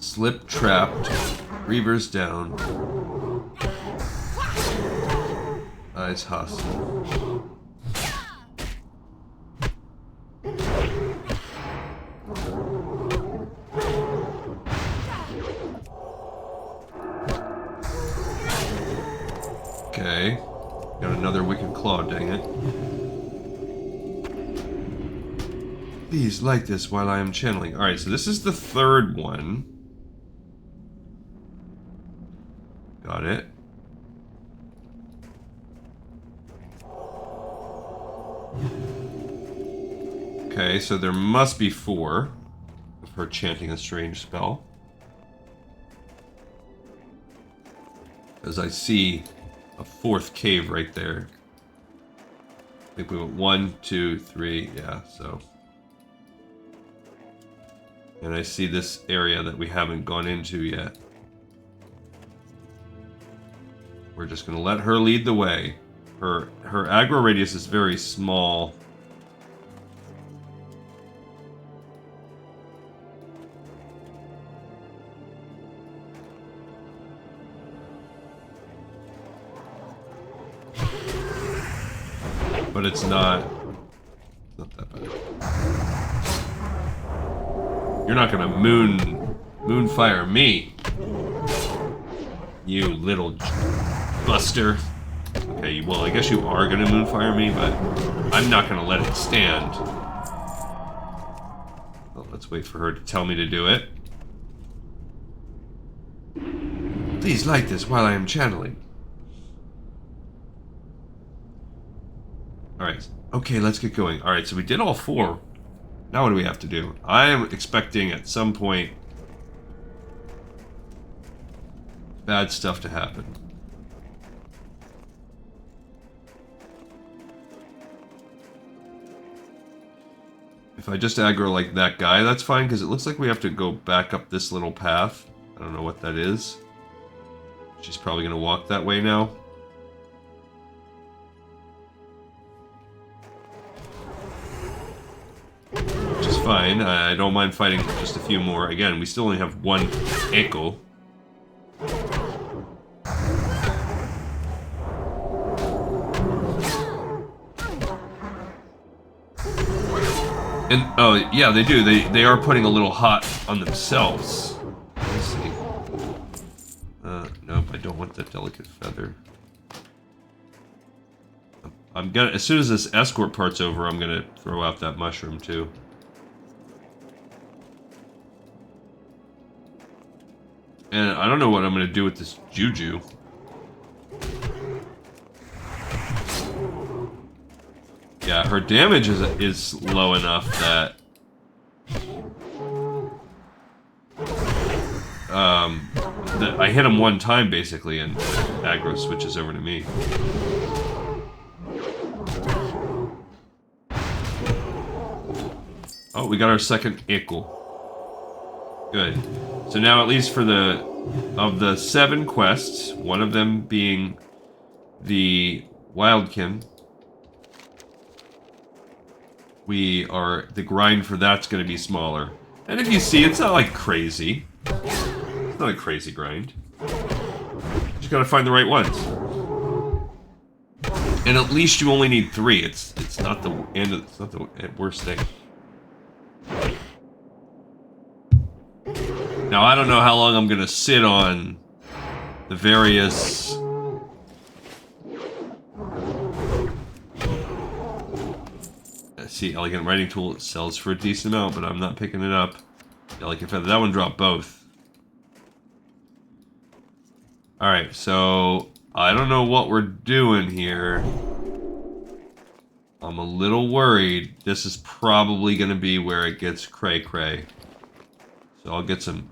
Slip trapped. Reavers down. Eyes hostile. Okay. Got another wicked claw, dang it. Please light this while I am channeling. Alright, so this is the third one. Got it. Okay, so there must be 4 of her chanting a strange spell. As I see a 4th cave right there. I think we went 1, 2, 3, yeah, so. And I see this area that we haven't gone into yet. We're just gonna let her lead the way. Her aggro radius is very small. But it's not that bad. You're not gonna moonfire me, you little buster. Okay, well, I guess you are gonna moonfire me, but I'm not gonna let it stand. Well, let's wait for her to tell me to do it. Please light this while I am channeling. Alright, okay, let's get going. Alright, so we did all 4. Now what do we have to do? I am expecting at some point bad stuff to happen. If I just aggro like that guy, that's fine, because it looks like we have to go back up this little path. I don't know what that is. She's probably going to walk that way now. Which is fine. I don't mind fighting just a few more. Again, we still only have 1 E'ko. And, oh, yeah, they do. They are putting a little hot on themselves. Let's see. Nope, I don't want that delicate feather. I'm gonna, as soon as this escort part's over, I'm gonna throw out that mushroom, too. And I don't know what I'm gonna do with this juju. Yeah, her damage is low enough that that I hit him one time basically, and aggro switches over to me. Oh, we got our second E'ko. Good. So now, at least for of the 7 quests, one of them being the Wildkin, the grind for that's going to be smaller. And if you see, it's not like crazy. It's not a crazy grind. Just gotta find the right ones. And at least you only need 3. It's not the end. It's not the worst thing. Now I don't know how long I'm gonna sit on the various. See, elegant writing tool, it sells for a decent amount, but I'm not picking it up. Delicate feather, that one dropped both. Alright, so I don't know what we're doing here. I'm a little worried. This is probably going to be where it gets cray-cray. So I'll get some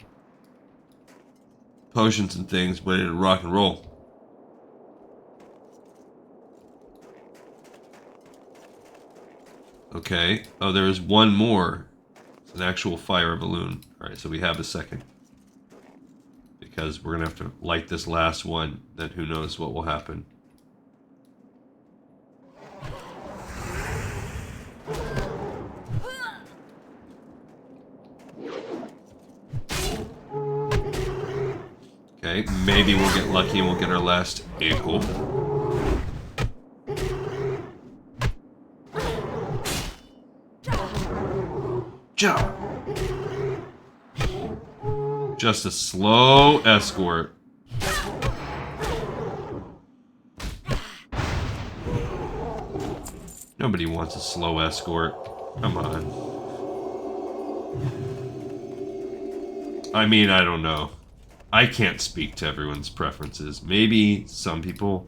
potions and things, ready to rock and roll. Okay. Oh, there is one more. It's an actual fire balloon. Alright, so we have a second. Because we're going to have to light this last one. Then who knows what will happen. Okay, maybe we'll get lucky and we'll get our last E'ko. Just a slow escort. Nobody wants a slow escort. Come on. I mean, I don't know. I can't speak to everyone's preferences. Maybe some people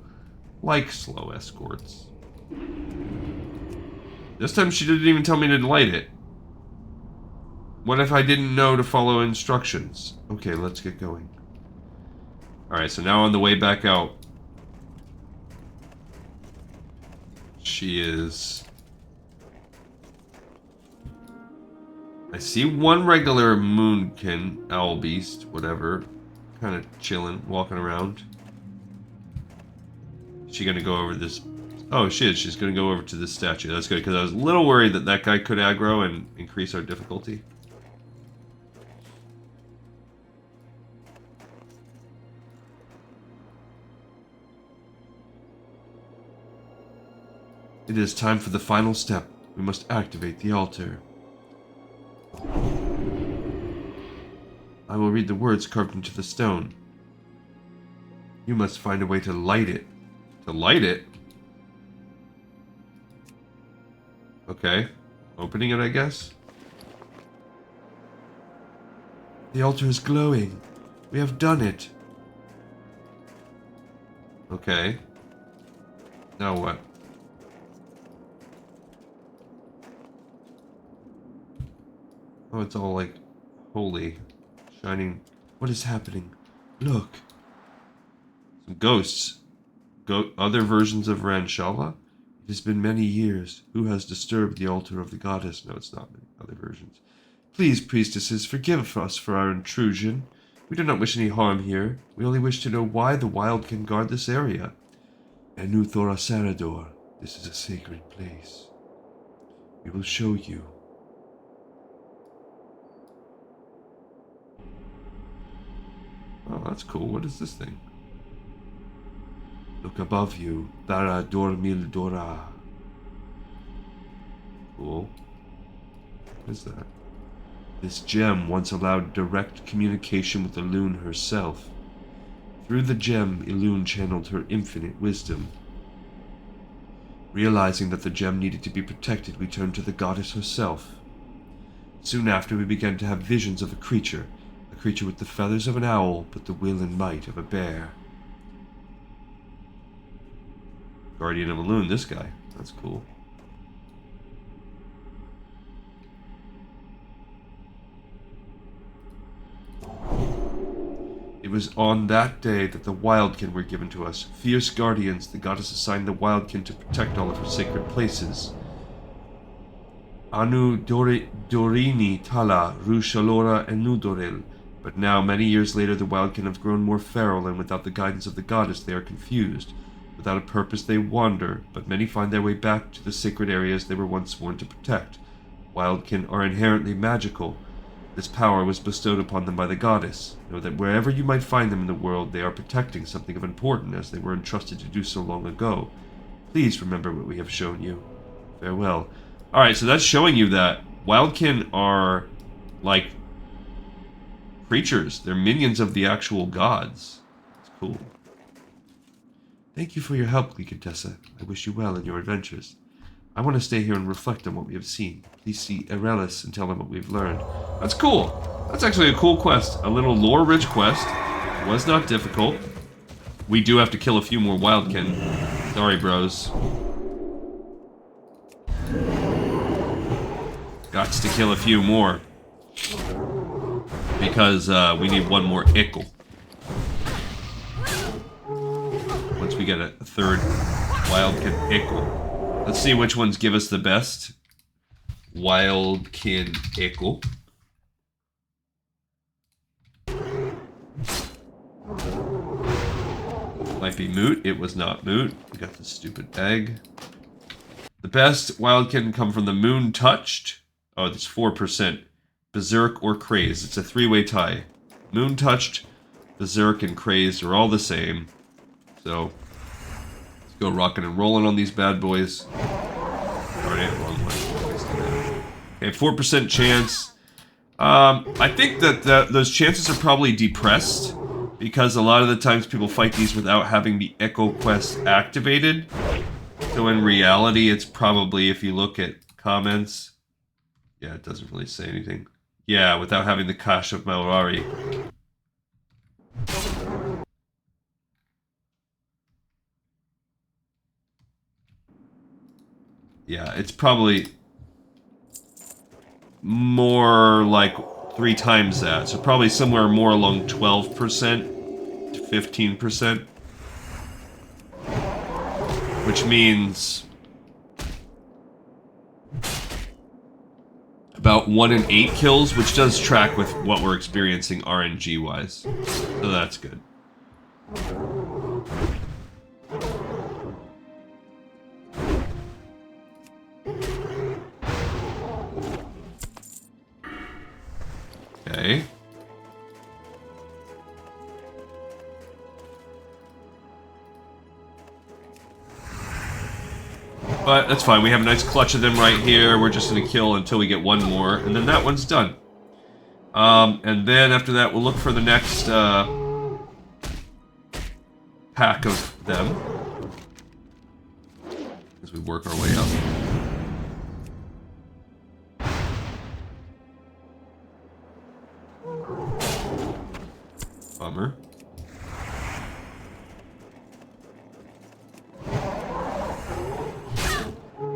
like slow escorts. This time she didn't even tell me to light it. What if I didn't know to follow instructions? Okay, let's get going. Alright, so now on the way back out, she is... I see one regular moonkin, owl beast, whatever, kind of chilling, walking around. Is she gonna go over this? Oh shit, she's gonna go over to this statue. That's good, because I was a little worried that that guy could aggro and increase our difficulty. It is time for the final step. We must activate the altar. I will read the words carved into the stone. You must find a way to light it. To light it? Okay. Opening it, I guess? The altar is glowing. We have done it. Okay. Now what? Oh, it's all like holy, shining. What is happening? Look. Some ghosts. Other versions of Ranshella? It has been many years. Who has disturbed the altar of the goddess? No, it's not many other versions. Please, priestesses, forgive us for our intrusion. We do not wish any harm here. We only wish to know why the Wildkin guard this area. Enu Thorasarador. This is a sacred place. We will show you. Oh, that's cool. What is this thing? Look above you. Dara Dormil Dora. Cool. What is that? This gem once allowed direct communication with Elune herself. Through the gem, Elune channeled her infinite wisdom. Realizing that the gem needed to be protected, we turned to the goddess herself. Soon after, we began to have visions of a creature with the feathers of an owl, but the will and might of a bear. Guardian of Elune, this guy. That's cool. It was on that day that the Wildkin were given to us. Fierce guardians, the goddess assigned the Wildkin to protect all of her sacred places. Anu Dorini Tala, Rushalora and Nudoril. But now, many years later, the Wildkin have grown more feral, and without the guidance of the goddess, they are confused. Without a purpose, they wander, but many find their way back to the sacred areas they were once sworn to protect. Wildkin are inherently magical. This power was bestowed upon them by the goddess. Know that wherever you might find them in the world, they are protecting something of importance, as they were entrusted to do so long ago. Please remember what we have shown you. Farewell. Alright, so that's showing you that Wildkin are, like, creatures. They're minions of the actual gods. It's cool. Thank you for your help, Contessa. I wish you well in your adventures. I want to stay here and reflect on what we have seen. Please see Erelis and tell them what we've learned. That's cool. That's actually a cool quest. A little lore-rich quest. It was not difficult. We do have to kill a few more Wildkin. Sorry, bros. Gots to kill a few more. Because we need one more E'ko. Once we get a third Wildkin E'ko. Let's see which ones give us the best. Wildkin E'ko. Might be Moot. It was not Moot. We got the stupid egg. The best Wildkin come from the Moontouched. Oh, that's 4%. Berserk or Crazed. It's a three-way tie. Moontouched, Berserk, and Crazed are all the same. So, let's go rocking and rolling on these bad boys. Alright, wrong one. Okay, 4% chance. I think that those chances are probably depressed, because a lot of the times people fight these without having the E'ko quest activated. So in reality, it's probably, if you look at comments, yeah, it doesn't really say anything. Yeah, without having the Cache of Malrari. Yeah, it's probably more like 3 times that. So probably somewhere more along 12% to 15%. Which means about 1 in 8 kills, which does track with what we're experiencing RNG-wise. So that's good. Okay. But that's fine. We have a nice clutch of them right here. We're just going to kill until we get one more. And then that one's done. And then after that, we'll look for the next pack of them. As we work our way up. Bummer.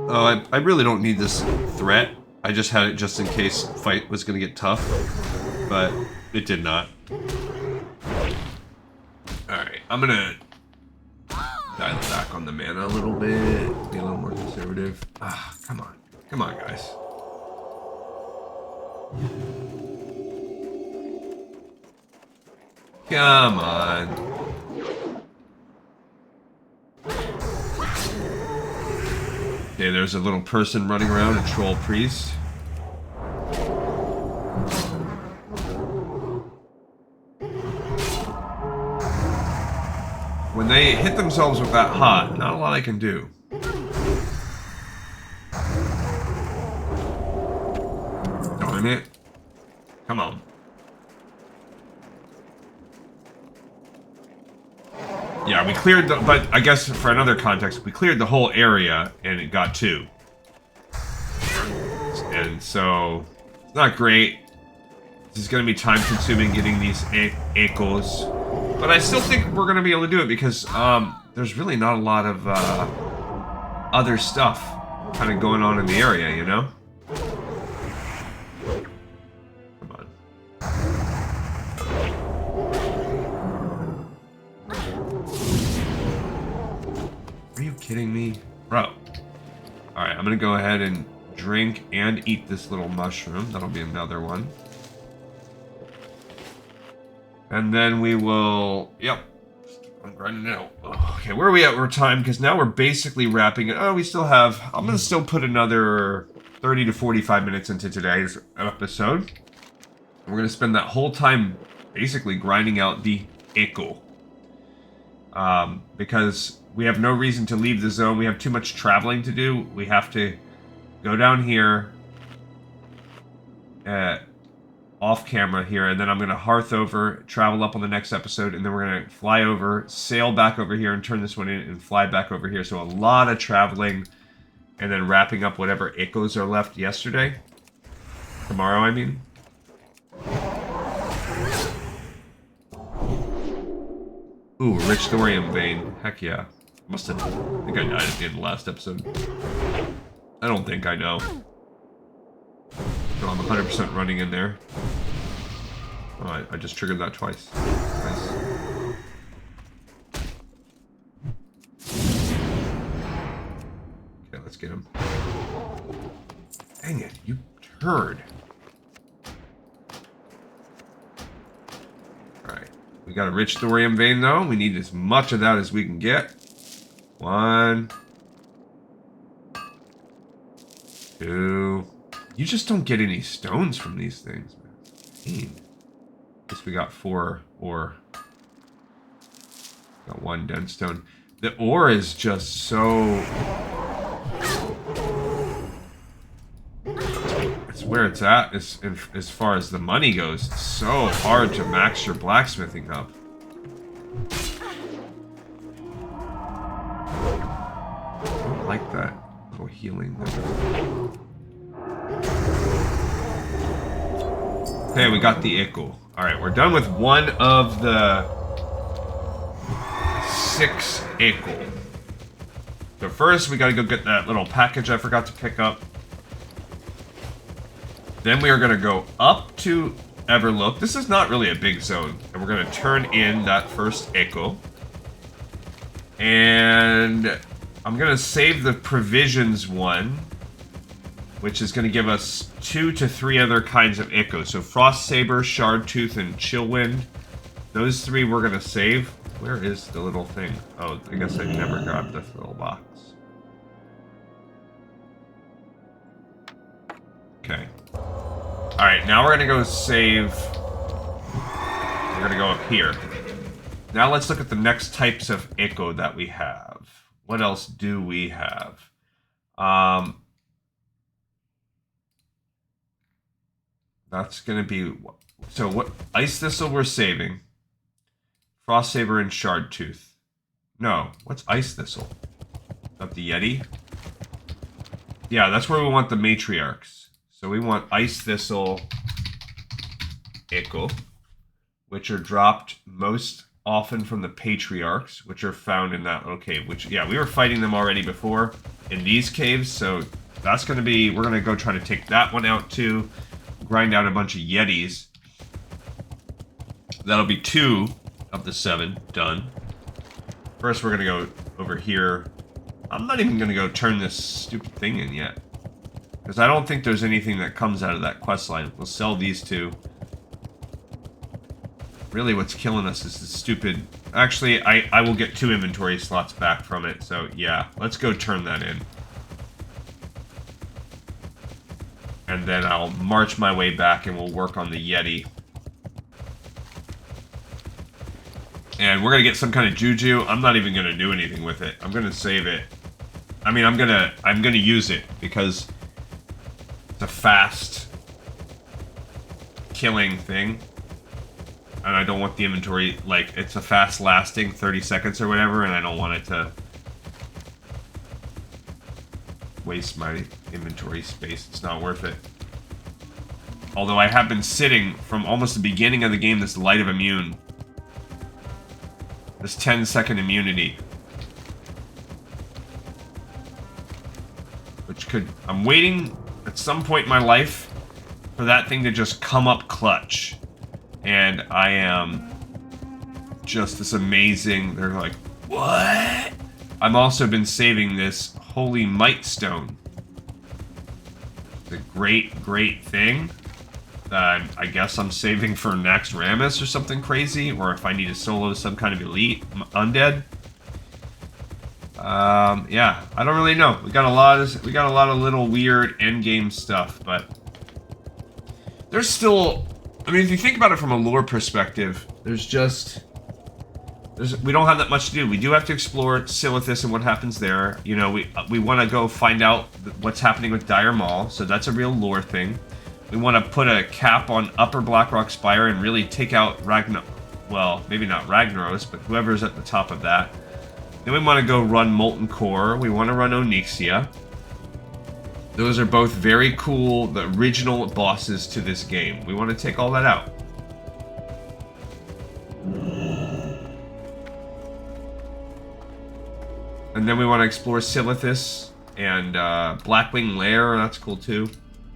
Oh, I really don't need this threat. I just had it just in case fight was going to get tough. But it did not. Alright, I'm going to dial it back on the mana a little bit. Be a little more conservative. Ah, come on. Come on, guys. Come on. Okay, there's a little person running around, a troll priest. When they hit themselves with that hot, not a lot I can do. Darn it. Come on. Yeah, we cleared the, but I guess for another context, we cleared the whole area and it got 2. And so, it's not great. This is going to be time consuming getting these E'kos. But I still think we're going to be able to do it because there's really not a lot of other stuff kind of going on in the area, you know? Come on. Are you kidding me? Bro. Alright, I'm going to go ahead and drink and eat this little mushroom. That'll be another one. And then we will... Yep. I'm grinding out. Okay, where are we at for time? Because now we're basically wrapping it. Oh, we still have... I'm going to still put another 30 to 45 minutes into today's episode. We're going to spend that whole time basically grinding out the E'ko. Because we have no reason to leave the zone. We have too much traveling to do. We have to go down here... off camera here, and then I'm going to hearth over, travel up on the next episode, and then we're going to fly over, sail back over here, and turn this one in, and fly back over here. So a lot of traveling, and then wrapping up whatever E'kos are left yesterday. Tomorrow, I mean. Ooh, rich thorium vein. Heck yeah. I think I died at the end of the last episode. I don't think I know. No, I'm 100% running in there. Oh, I just triggered that twice. Nice. Okay, let's get him. Dang it, you turd. Alright. We got a rich thorium vein, though. We need as much of that as we can get. 1. 2... You just don't get any stones from these things, man. Guess we got 4 ore. Got 1 dense stone. The ore is just so... It's where it's at as far as the money goes. It's so hard to max your blacksmithing up. like that little healing. Okay, we got the E'ko. Alright, we're done with one of the 6 E'ko. So first, we gotta go get that little package I forgot to pick up. Then we are gonna go up to Everlook. This is not really a big zone. And we're gonna turn in that first E'ko. And I'm gonna save the provisions one, which is gonna give us 2 to 3 other kinds of E'ko. So Frost Saber, Shard Tooth, and Chillwind. Those 3 we're gonna save. Where is the little thing? Oh, I guess I never grabbed this little box. Okay. Alright, now we're gonna go save. We're gonna go up here. Now let's look at the next types of E'ko that we have. What else do we have? That's gonna be... So what? Ice Thistle we're saving. Frost Saber and Shard Tooth. No, what's Ice Thistle? Of the Yeti? Yeah, that's where we want the matriarchs. So we want Ice Thistle E'ko, which are dropped most often from the patriarchs, which are found in that little cave. Which, yeah, we were fighting them already before in these caves, so that's going to be... We're going to go try to take that one out too. Grind out a bunch of Yetis. That'll be 2 of the 7 done. First, we're going to go over here. I'm not even going to go turn this stupid thing in yet, because I don't think there's anything that comes out of that quest line. We'll sell these 2. Really, what's killing us is the stupid... Actually, I will get 2 inventory slots back from it, so yeah. Let's go turn that in. And then I'll march my way back and we'll work on the Yeti. And we're gonna get some kind of Juju. I'm not even gonna do anything with it. I'm gonna save it. I mean, I'm gonna use it because it's a fast killing thing. And I don't want the inventory, like, it's a fast lasting 30 seconds or whatever, and I don't want it to waste my inventory space. It's not worth it. Although I have been sitting from almost the beginning of the game, this Light of Immune. This 10-second immunity. Which could... I'm waiting at some point in my life for that thing to just come up clutch. And I am just this amazing... They're like, what? I've also been saving this Holy Might Stone. It's a great, great thing. I guess I'm saving for next Rammus or something crazy, or if I need to solo some kind of elite undead. Yeah, I don't really know. We got a lot of little weird endgame stuff, but there's still. I mean, if you think about it from a lore perspective, we don't have that much to do. We do have to explore Silithus and what happens there. You know, we want to go find out what's happening with Dire Maul, so that's a real lore thing. We want to put a cap on Upper Blackrock Spire and really take out well, maybe not Ragnaros, but whoever's at the top of that. Then we want to go run Molten Core. We want to run Onyxia. Those are both very cool, the original bosses to this game. We want to take all that out. And then we want to explore Silithus and Blackwing Lair. That's cool too.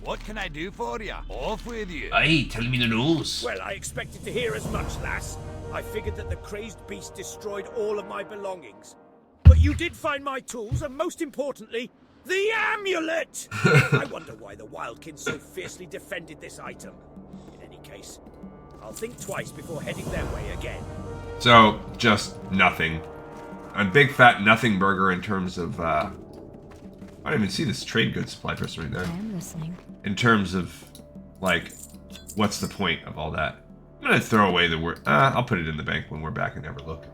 What can I do for you? Off with you. Aye, tell me the news. Well, I expected to hear as much, lass. I figured that the crazed beast destroyed all of my belongings. But you did find my tools, and most importantly, the amulet! I wonder why the Wildkin so fiercely defended this item. In any case, I'll think twice before heading their way again. So, just nothing. A big fat nothing burger in terms of, I don't even see this trade goods supply person right there. I am listening. In terms of, like, what's the point of all that? I'm gonna throw away the word. I'll put it in the bank when we're back and never look.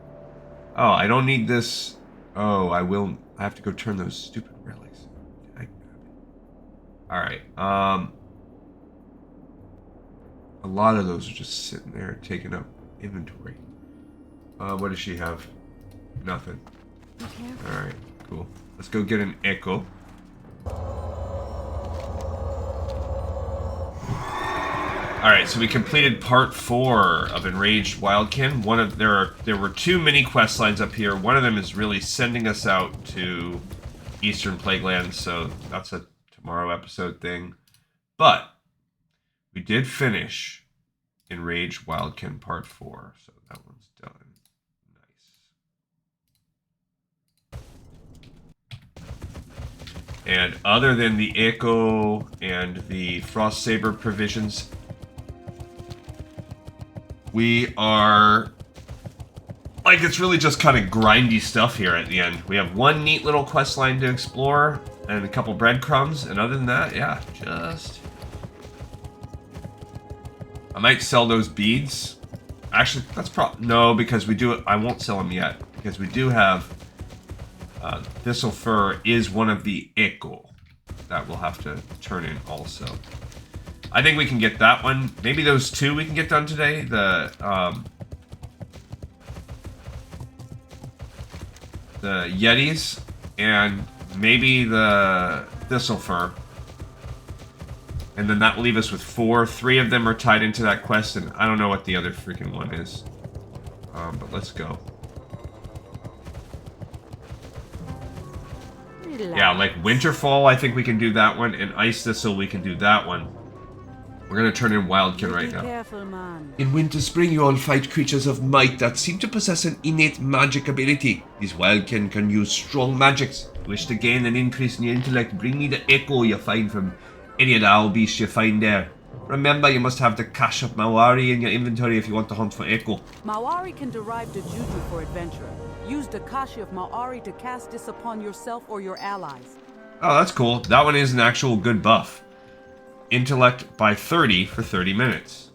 Oh, I don't need this. Oh, I will. I have to go turn those stupid relics. Alright, a lot of those are just sitting there taking up inventory. What does she have? Nothing. Okay. Alright, Cool. Let's go get an E'ko. Alright, so we completed part 4 of Enraged Wildkin. There were 2 mini quest lines up here. One of them is really sending us out to Eastern Plaguelands, so that's a tomorrow episode thing. But we did finish Enraged Wildkin part 4, so that one's done. Nice. And other than the E'ko and the Frost Saber provisions, we are, like, it's really just kind of grindy stuff here at the end. We have one neat little quest line to explore and a couple breadcrumbs, and other than that, yeah, just... I might sell those beads. Actually, that's no, because we do it. I won't sell them yet, because we do have Thistle Fur is one of the E'ko that we'll have to turn in also. I think we can get that one. Maybe those 2 we can get done today. The Yetis and maybe the Thistle Fur. And then that will leave us with 4. 3 of them are tied into that quest, and I don't know what the other freaking one is. But let's go. Yeah, like Winterfall, I think we can do that one, and Ice Thistle, we can do that one. We're gonna turn in Wildkin right now. Careful, man. In Winterspring, you all fight creatures of might that seem to possess an innate magic ability. These Wildkin can use strong magics. Wish to gain an increase in your intellect? Bring me the E'ko you find from any of the owl beasts you find there. Remember, you must have the Cache of Mawari in your inventory if you want to hunt for E'ko. Mawari can derive the juju for adventure. Use the Kashi of Mawari to cast this upon yourself or your allies. Oh, that's cool. That one is an actual good buff. Intellect by 30 for 30 minutes.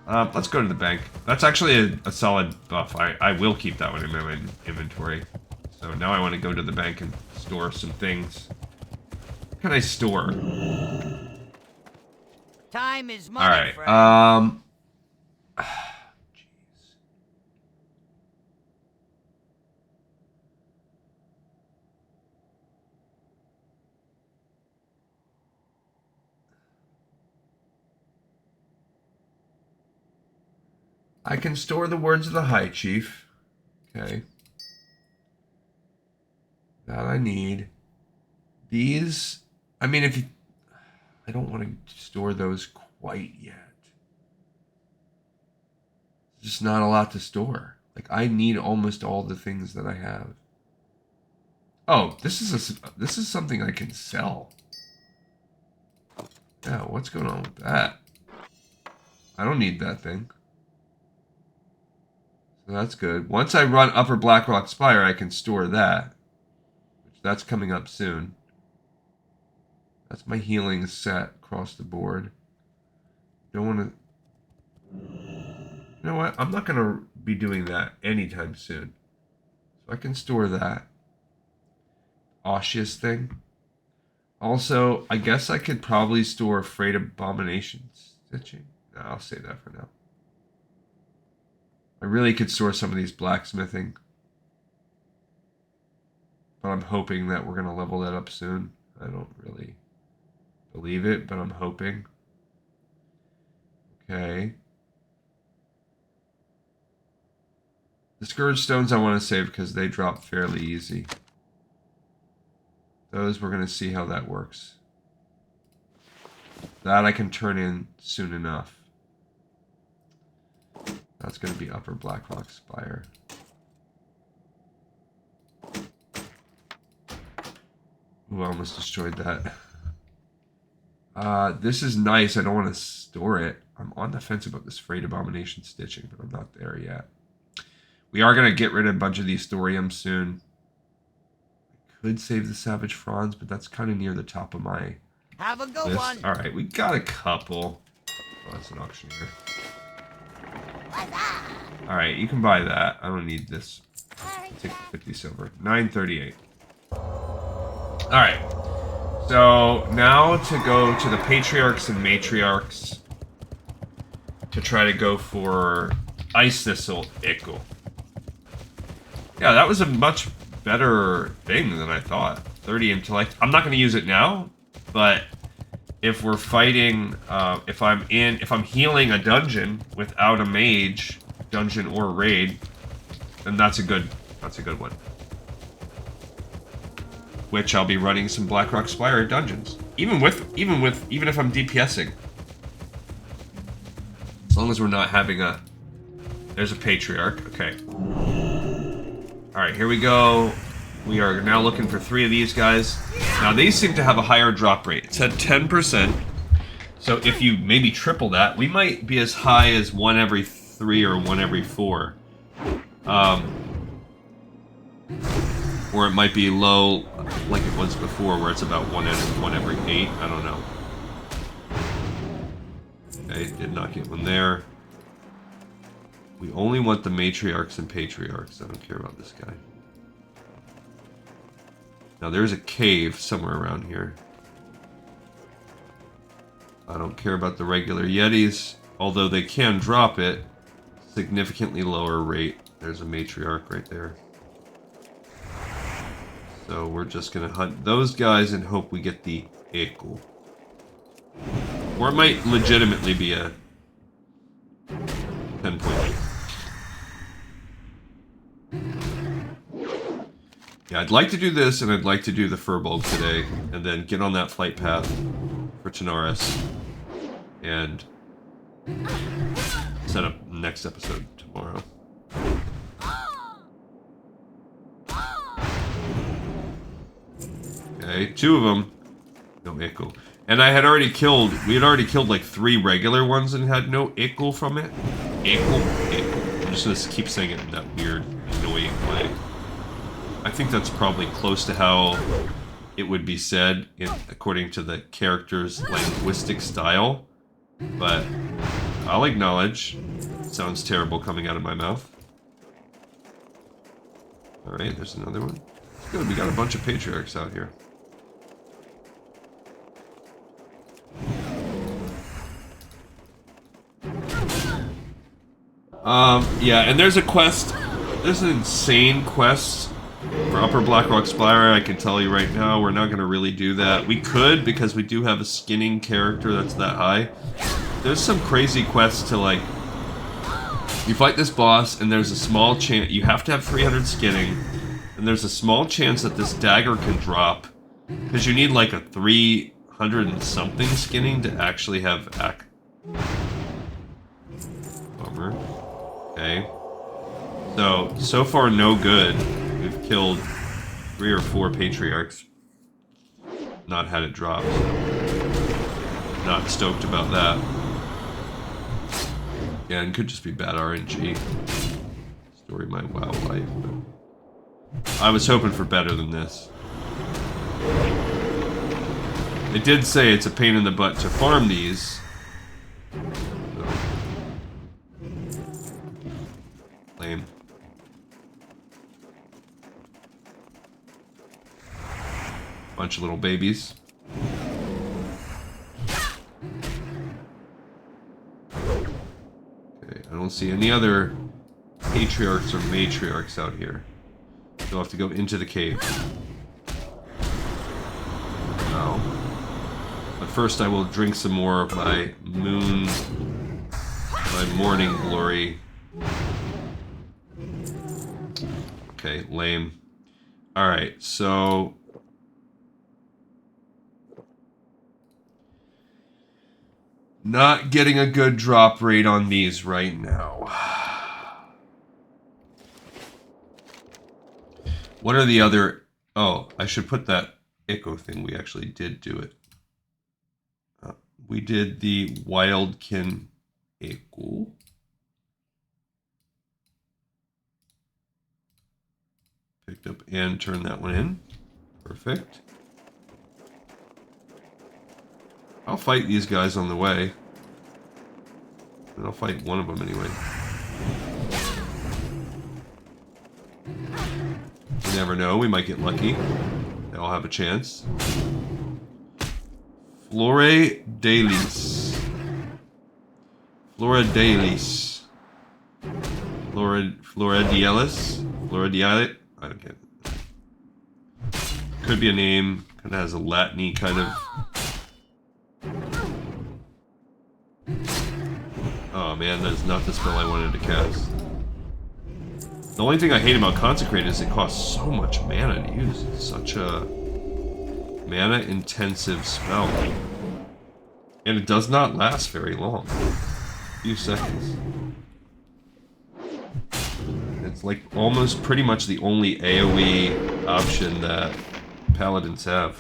Let's go to the bank. That's actually a solid buff. I will keep that one in my inventory. So now I want to go to the bank and store some things. What can I store? Time is money, Alright, friend. I can store the words of the High Chief. Okay. That I need. These, I mean, if you... I don't want to store those quite yet. There's just not a lot to store. Like, I need almost all the things that I have. Oh, this is something I can sell. Yeah, what's going on with that? I don't need that thing. So that's good. Once I run Upper Blackrock Spire, I can store that. Which that's coming up soon. That's my healing set across the board. Don't want to... You know what? I'm not going to be doing that anytime soon. So I can store that. Osseous thing. Also, I guess I could probably store Freight Abomination Stitching. No, I'll save that for now. I really could store some of these blacksmithing. But I'm hoping that we're going to level that up soon. I don't really believe it, but I'm hoping. Okay. The Scourge Stones I want to save because they drop fairly easy. Those, we're going to see how that works. That I can turn in soon enough. That's going to be Upper Blackrock Spire. Ooh, I almost destroyed that. This is nice. I don't want to store it. I'm on the fence about this Freight Abomination Stitching, but I'm not there yet. We are going to get rid of a bunch of these thoriums soon. I could save the Savage Fronds, but that's kind of near the top of my Have a good list. one. Alright, we got a couple. Oh, that's an auctioneer. Alright, you can buy that. I don't need this. Take 50 silver. 938. Alright. So, now to go to the Patriarchs and Matriarchs to try to go for Ice Thistle E'ko. Yeah, that was a much better thing than I thought. 30 intellect. I'm not going to use it now, but if we're fighting, if I'm healing a dungeon without a mage, dungeon or raid, then that's a good one. Which I'll be running some Blackrock Spire dungeons, even if I'm DPSing. As long as we're not having a... There's a Patriarch. Okay. Alright, here we go. We are now looking for 3 of these guys. Now, these seem to have a higher drop rate. It's at 10%. So if you maybe triple that, we might be as high as 1 every 3 or 1 every 4. Or it might be low, like it was before, where it's about 1 every 8. I don't know. Okay, did not get one there. We only want the matriarchs and patriarchs. I don't care about this guy. Now there's a cave somewhere around here. I don't care about the regular Yetis, although they can drop it. Significantly lower rate. There's a matriarch right there. So we're just gonna hunt those guys and hope we get the E'ko. Or it might legitimately be a 10-point. Yeah, I'd like to do this, and I'd like to do the Furbolg today, and then get on that flight path for Tanaris, and set up next episode tomorrow. Okay, 2 of them. No E'ko. And we had already killed like 3 regular ones and had no E'ko from it. E'ko. I'm just gonna keep saying it in that weird, annoying way. I think that's probably close to how it would be said according to the character's linguistic style. But I'll acknowledge. It sounds terrible coming out of my mouth. Alright, there's another one. It's good, we got a bunch of patriarchs out here. Yeah, and there's a quest. There's an insane quest for Upper Blackrock Spire. I can tell you right now, we're not going to really do that. We could, because we do have a skinning character that's that high. There's some crazy quests to, like... You fight this boss, and there's a small chance... You have to have 300 skinning, and there's a small chance that this dagger can drop, because you need, like, a 300 and something skinning to actually have... Bummer. Okay. So far no good. We've killed 3 or 4 patriarchs. Not had it drop. Not stoked about that. Yeah, and could just be bad RNG. Story my WoW life, but I was hoping for better than this. It did say it's a pain in the butt to farm these. Lame. Bunch of little babies. Okay, I don't see any other patriarchs or matriarchs out here. You'll have to go into the cave. No. But first I will drink some more of my morning glory. Okay, lame. Alright, so... Not getting a good drop rate on these right now. What are the other... Oh, I should put that E'ko thing. We actually did do it. We did the Wildkin E'ko. Picked up and turned that one in. Perfect. I'll fight these guys on the way. And I'll fight one of them anyway. You never know, we might get lucky. They'll have a chance. Flore Dalis. Flora Dalis. Floridialis? Floridialis? I don't get it. Could be a name. Kind of has a Latin-y kind of... Oh man, that is not the spell I wanted to cast. The only thing I hate about Consecrate is it costs so much mana to use. It's such a mana-intensive spell. And it does not last very long. A few seconds. It's like almost pretty much the only AoE option that Paladins have.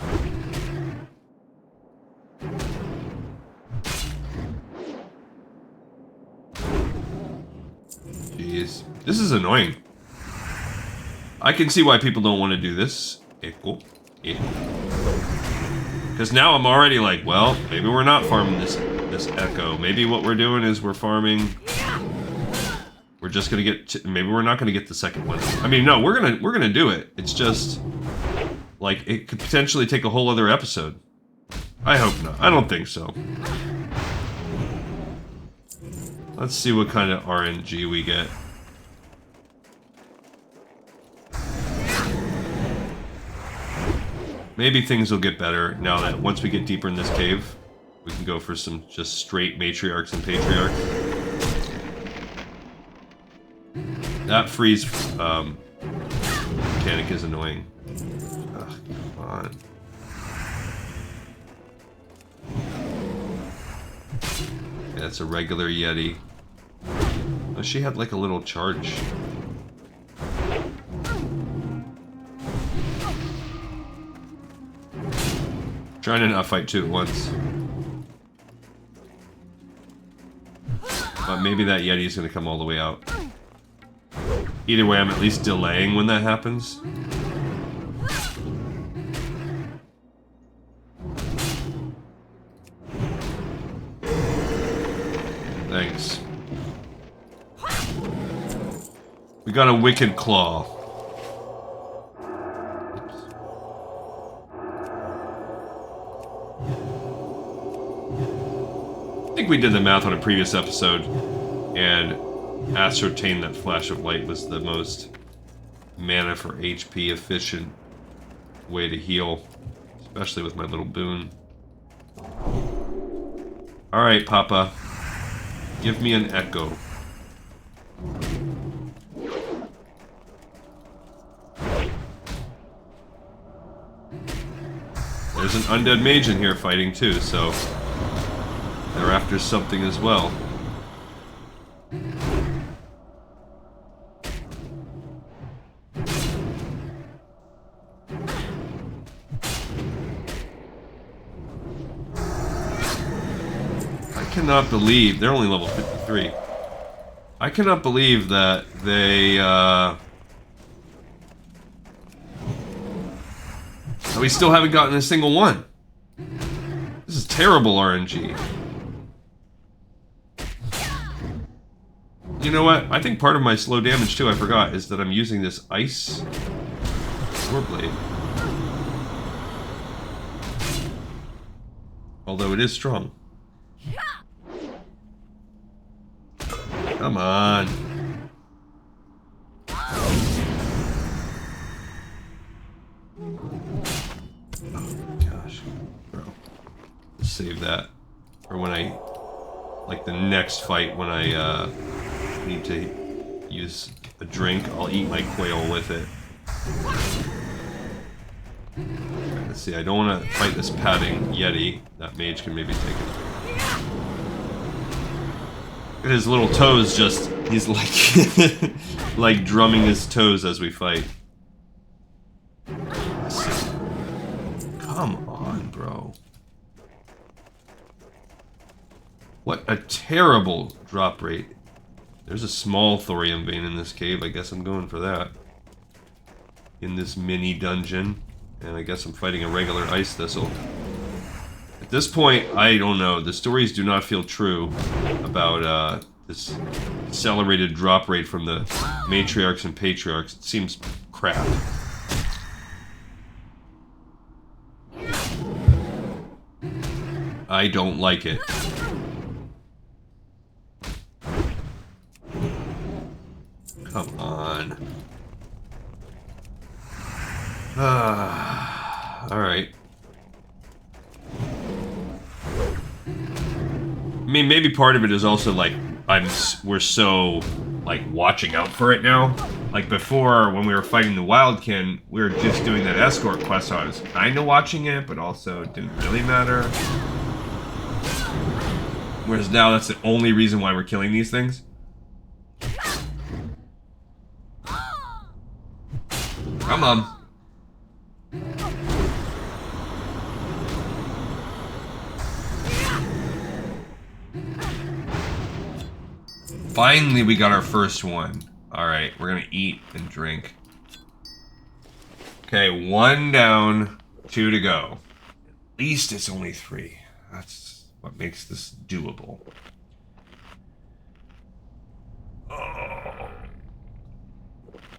Jeez. This is annoying. I can see why people don't want to do this. E'ko. Because now I'm already like, well, maybe we're not farming this E'ko. Maybe what we're doing is we're farming. We're just gonna get. Maybe we're not gonna get the second one. I mean, no, we're gonna do it. It's just like it could potentially take a whole other episode. I hope not. I don't think so. Let's see what kind of RNG we get. Maybe things will get better now that once we get deeper in this cave, we can go for some just straight matriarchs and patriarchs. That freeze mechanic is annoying. Ugh, come on. Yeah, that's a regular Yeti. Oh, she had like a little charge. Trying to not fight two at once. But maybe that Yeti's gonna come all the way out. Either way, I'm at least delaying when that happens. Thanks. We got a Wicked Claw. I think we did the math on a previous episode and ascertained that Flash of Light was the most mana for HP efficient way to heal, especially with my little boon. Alright, Papa. Give me an E'ko. There's an undead mage in here fighting too, so they're after something as well. I cannot believe they're only level 53. I cannot believe that they we still haven't gotten a single one. This is terrible RNG. You know what? I think part of my slow damage too, I forgot, is that I'm using this ice sword blade. Although it is strong. Come on. Oh gosh. Bro. Save that for when I, like the next fight when I need to use a drink. I'll eat my quail with it. Okay, let's see, I don't want to fight this padding Yeti. That mage can maybe take it. Look at his little toes just, he's like, like drumming his toes as we fight. Come on, bro. What a terrible drop rate. There's a small thorium vein in this cave. I guess I'm going for that. In this mini dungeon. And I guess I'm fighting a regular ice thistle. At this point, I don't know. The stories do not feel true about this accelerated drop rate from the matriarchs and patriarchs. It seems crap. I don't like it. Alright. I mean, maybe part of it is also like we're so like watching out for it now. Like before, when we were fighting the Wildkin, we were just doing that escort quest, so I was kind of watching it, but also it didn't really matter. Whereas now, that's the only reason why we're killing these things. Come on. Finally, we got our first one. Alright, we're gonna eat and drink. Okay, 1 down, 2 to go. At least it's only 3. That's what makes this doable. Oh.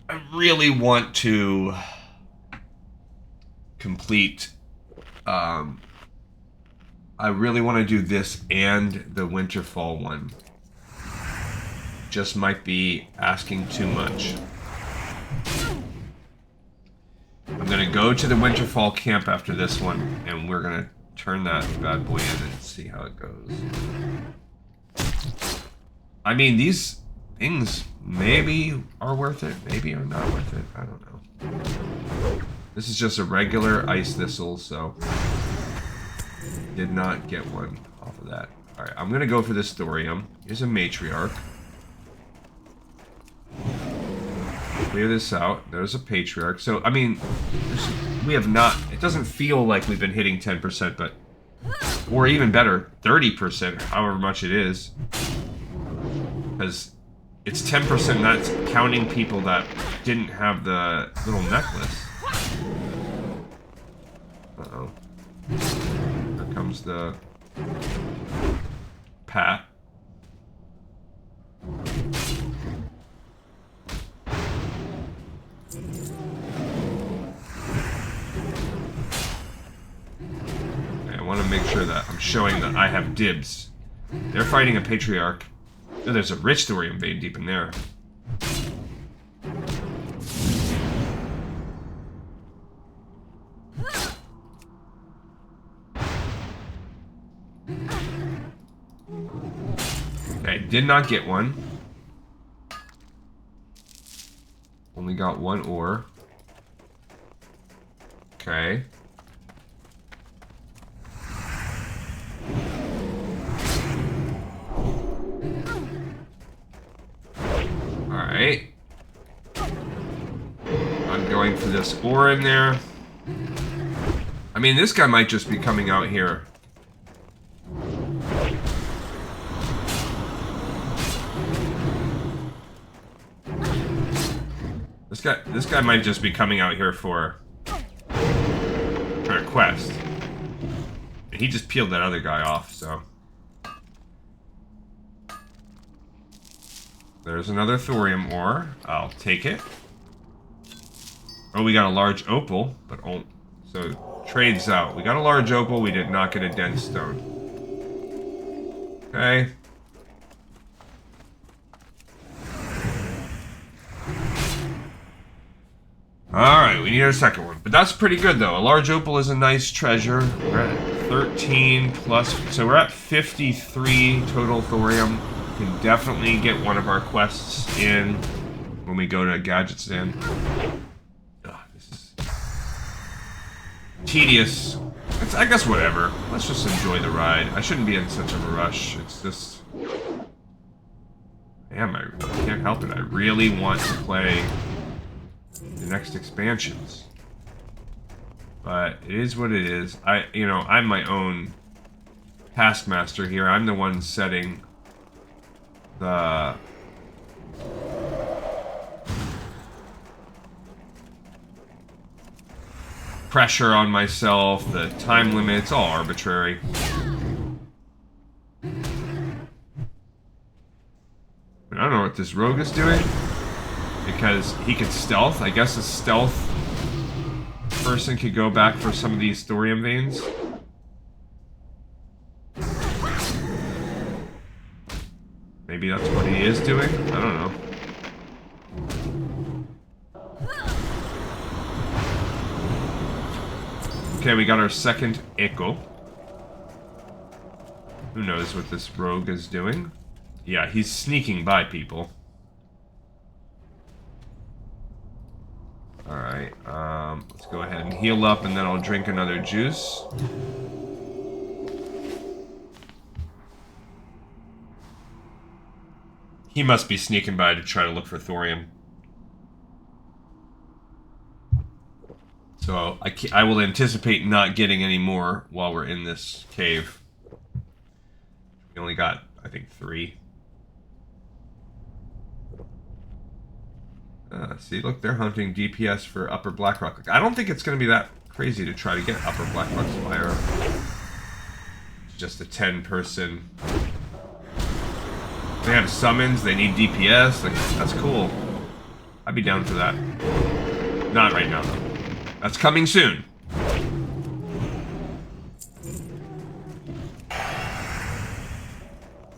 I really want to complete... I really want to do this and the Winterfall one. Just might be asking too much. I'm gonna go to the Winterfall camp after this one, and we're gonna turn that bad boy in and see how it goes. I mean, these things maybe are worth it, maybe are not worth it. I don't know. This is just a regular ice thistle, so did not get one off of that. Alright, I'm gonna go for this thorium. Here's a matriarch. Clear this out. There's a patriarch. So, I mean, we have not... It doesn't feel like we've been hitting 10%, but... Or even better, 30%, however much it is. Because it's 10% that's counting people that didn't have the little necklace. Uh-oh. Here comes the... Pat. I want to make sure that I'm showing that I have dibs. They're fighting a patriarch. Oh, there's a rich thorium vein deep in there. Okay, did not get one. Only got 1 ore. Okay. Alright. I'm going for this ore in there. I mean, this guy might just be coming out here. This guy might just be coming out here for a quest. And he just peeled that other guy off, so. There's another thorium ore. I'll take it. Oh, we got a large opal, but so trades out. We got a large opal, we did not get a dense stone. Okay. Alright, we need our second one. But that's pretty good, though. A large opal is a nice treasure. We're at 13 plus... So we're at 53 total thorium. We can definitely get one of our quests in when we go to Gadget Stand. Ugh, this is... tedious. It's, I guess whatever. Let's just enjoy the ride. I shouldn't be in such of a rush. It's just... Damn, I can't help it. I really want to play... the next expansions, but it is what it is. I'm my own taskmaster here. I'm the one setting the pressure on myself, the time limit. It's all arbitrary. I don't know what this rogue is doing. Because he could stealth. I guess a stealth person could go back for some of these thorium veins. Maybe that's what he is doing? I don't know. Okay, we got our second E'ko. Who knows what this rogue is doing? Yeah, he's sneaking by people. Alright, let's go ahead and heal up and then I'll drink another juice. He must be sneaking by to try to look for thorium. So I will anticipate not getting any more while we're in this cave. We only got, I think, 3. See, look, they're hunting DPS for Upper Blackrock. I don't think it's going to be that crazy to try to get Upper Blackrock Spire. It's just a 10-person. They have summons, they need DPS. Like, that's cool. I'd be down for that. Not right now, though. That's coming soon.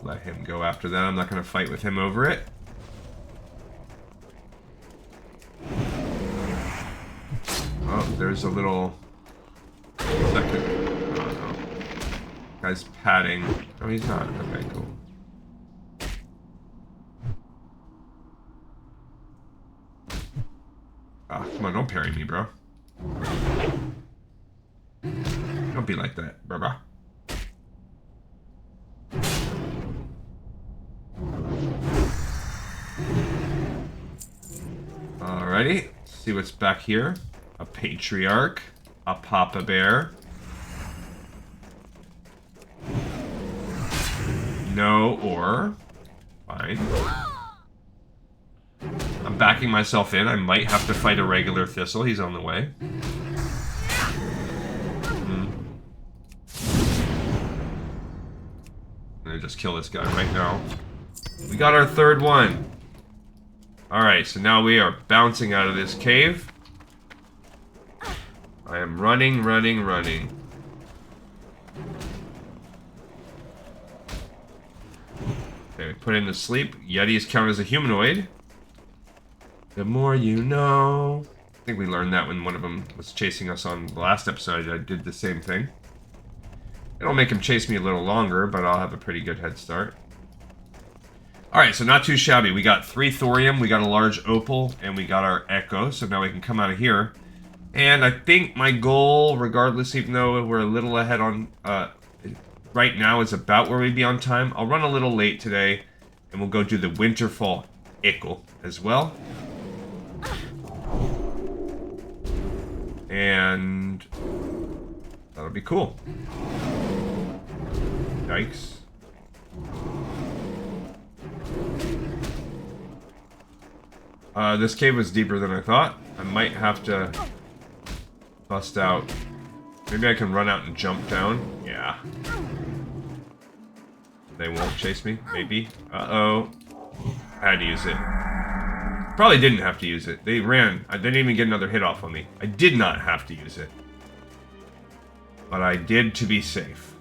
Let him go after that. I'm not going to fight with him over it. Oh, there's a little second. Oh, no. Guy's padding. Oh, he's not. Okay, cool. Ah, come on, don't parry me, bro. Don't be like that, brother. Alrighty, let's see what's back here. A patriarch, a papa bear. No ore. Fine. I'm backing myself in. I might have to fight a regular Thistle. He's on the way. I'm gonna just kill this guy right now. We got our third one. Alright, so now we are bouncing out of this cave. I am running, running, running. Okay, we put him to sleep. Yetis count as a humanoid. The more you know. I think we learned that when one of them was chasing us on the last episode. I did the same thing. It'll make him chase me a little longer, but I'll have a pretty good head start. Alright, so not too shabby. We got 3 thorium, we got a large opal, and we got our E'ko, so now we can come out of here. And I think my goal, regardless, even though we're a little ahead on... right now is about where we'd be on time. I'll run a little late today, and we'll go do the Winterfall E'ko as well. And... that'll be cool. Yikes. This cave was deeper than I thought. I might have to bust out. Maybe I can run out and jump down. Yeah. They won't chase me. Maybe. Uh-oh. I had to use it. Probably didn't have to use it. They ran. I didn't even get another hit off on me. I did not have to use it. But I did to be safe.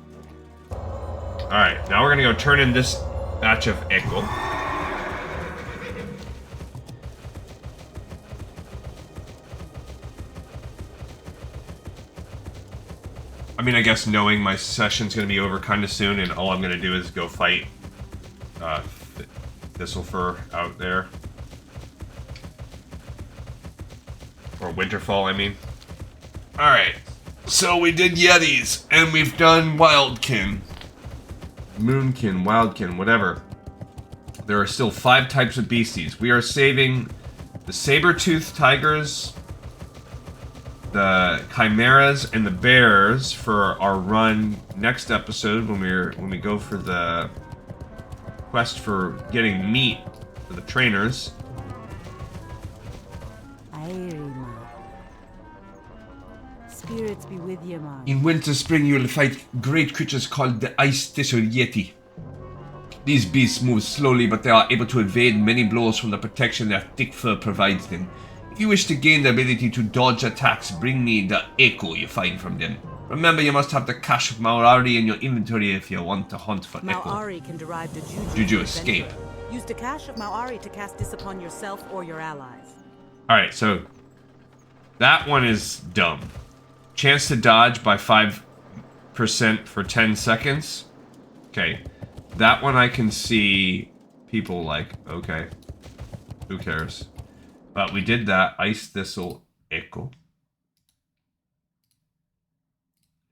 Alright, now we're gonna go turn in this batch of E'ko. I mean, I guess knowing my session's gonna be over kind of soon, and all I'm gonna do is go fight Thistle out there. Or Winterfall, I mean. Alright, so we did Yetis, and we've done Wildkin. Moonkin, Wildkin, whatever. There are still 5 types of beasties. We are saving the saber-toothed tigers, the chimeras, and the bears for our run next episode when we go for the quest for getting meat for the trainers. Spirits be with you, man. In Winterspring, you will fight great creatures called the Ice Thistle Yeti. These beasts move slowly, but they are able to evade many blows from the protection their thick fur provides them. If you wish to gain the ability to dodge attacks, bring me the E'ko you find from them. Remember, you must have the Cache of Maori in your inventory if you want to hunt for E'ko. Maori can derive the Juju escape. Use the Cache of Maori to cast this upon yourself or your allies. Alright, so that one is dumb. Chance to dodge by 5% for 10 seconds. Okay. That one I can see people like, okay. Who cares? But we did that. Ice Thistle E'ko.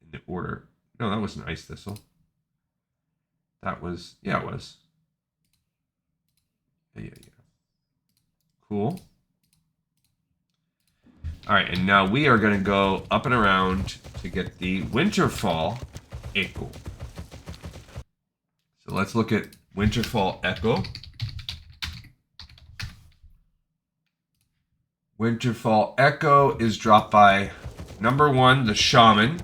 In the order. No, that wasn't Ice Thistle. That was... Yeah, it was. Yeah. Cool. Alright, and now we are going to go up and around to get the Winterfall E'ko. So let's look at Winterfall E'ko. Winterfall E'ko is dropped by number 1, the Shaman,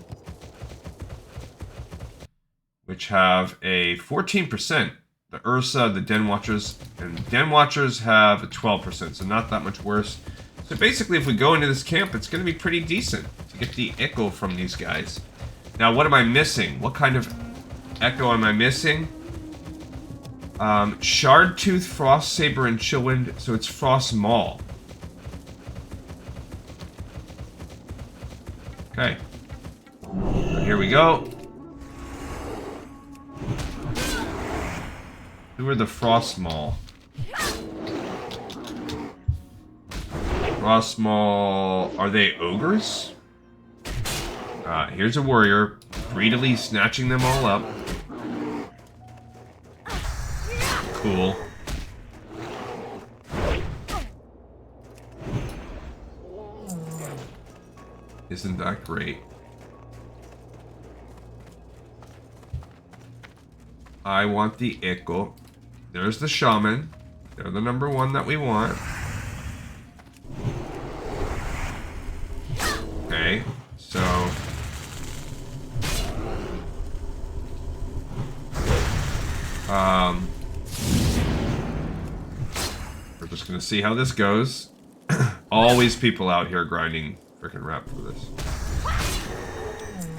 which have a 14%. The Ursa, the Den Watchers, and Den Watchers have a 12%, so not that much worse. So basically, if we go into this camp, it's going to be pretty decent to get the E'ko from these guys. Now, what am I missing? What kind of E'ko am I missing? Shardtooth, Frost Saber, and Chillwind, so it's Frost Maul. Okay. So here we go. Who are the Frost Maul? Frost Maul... Are they ogres? Here's a warrior. Greedily snatching them all up. Cool. Isn't that great? I want the E'ko. There's the Shaman. They're the number 1 that we want. Okay, so... we're just gonna see how this goes. Always people out here grinding freaking rep for this.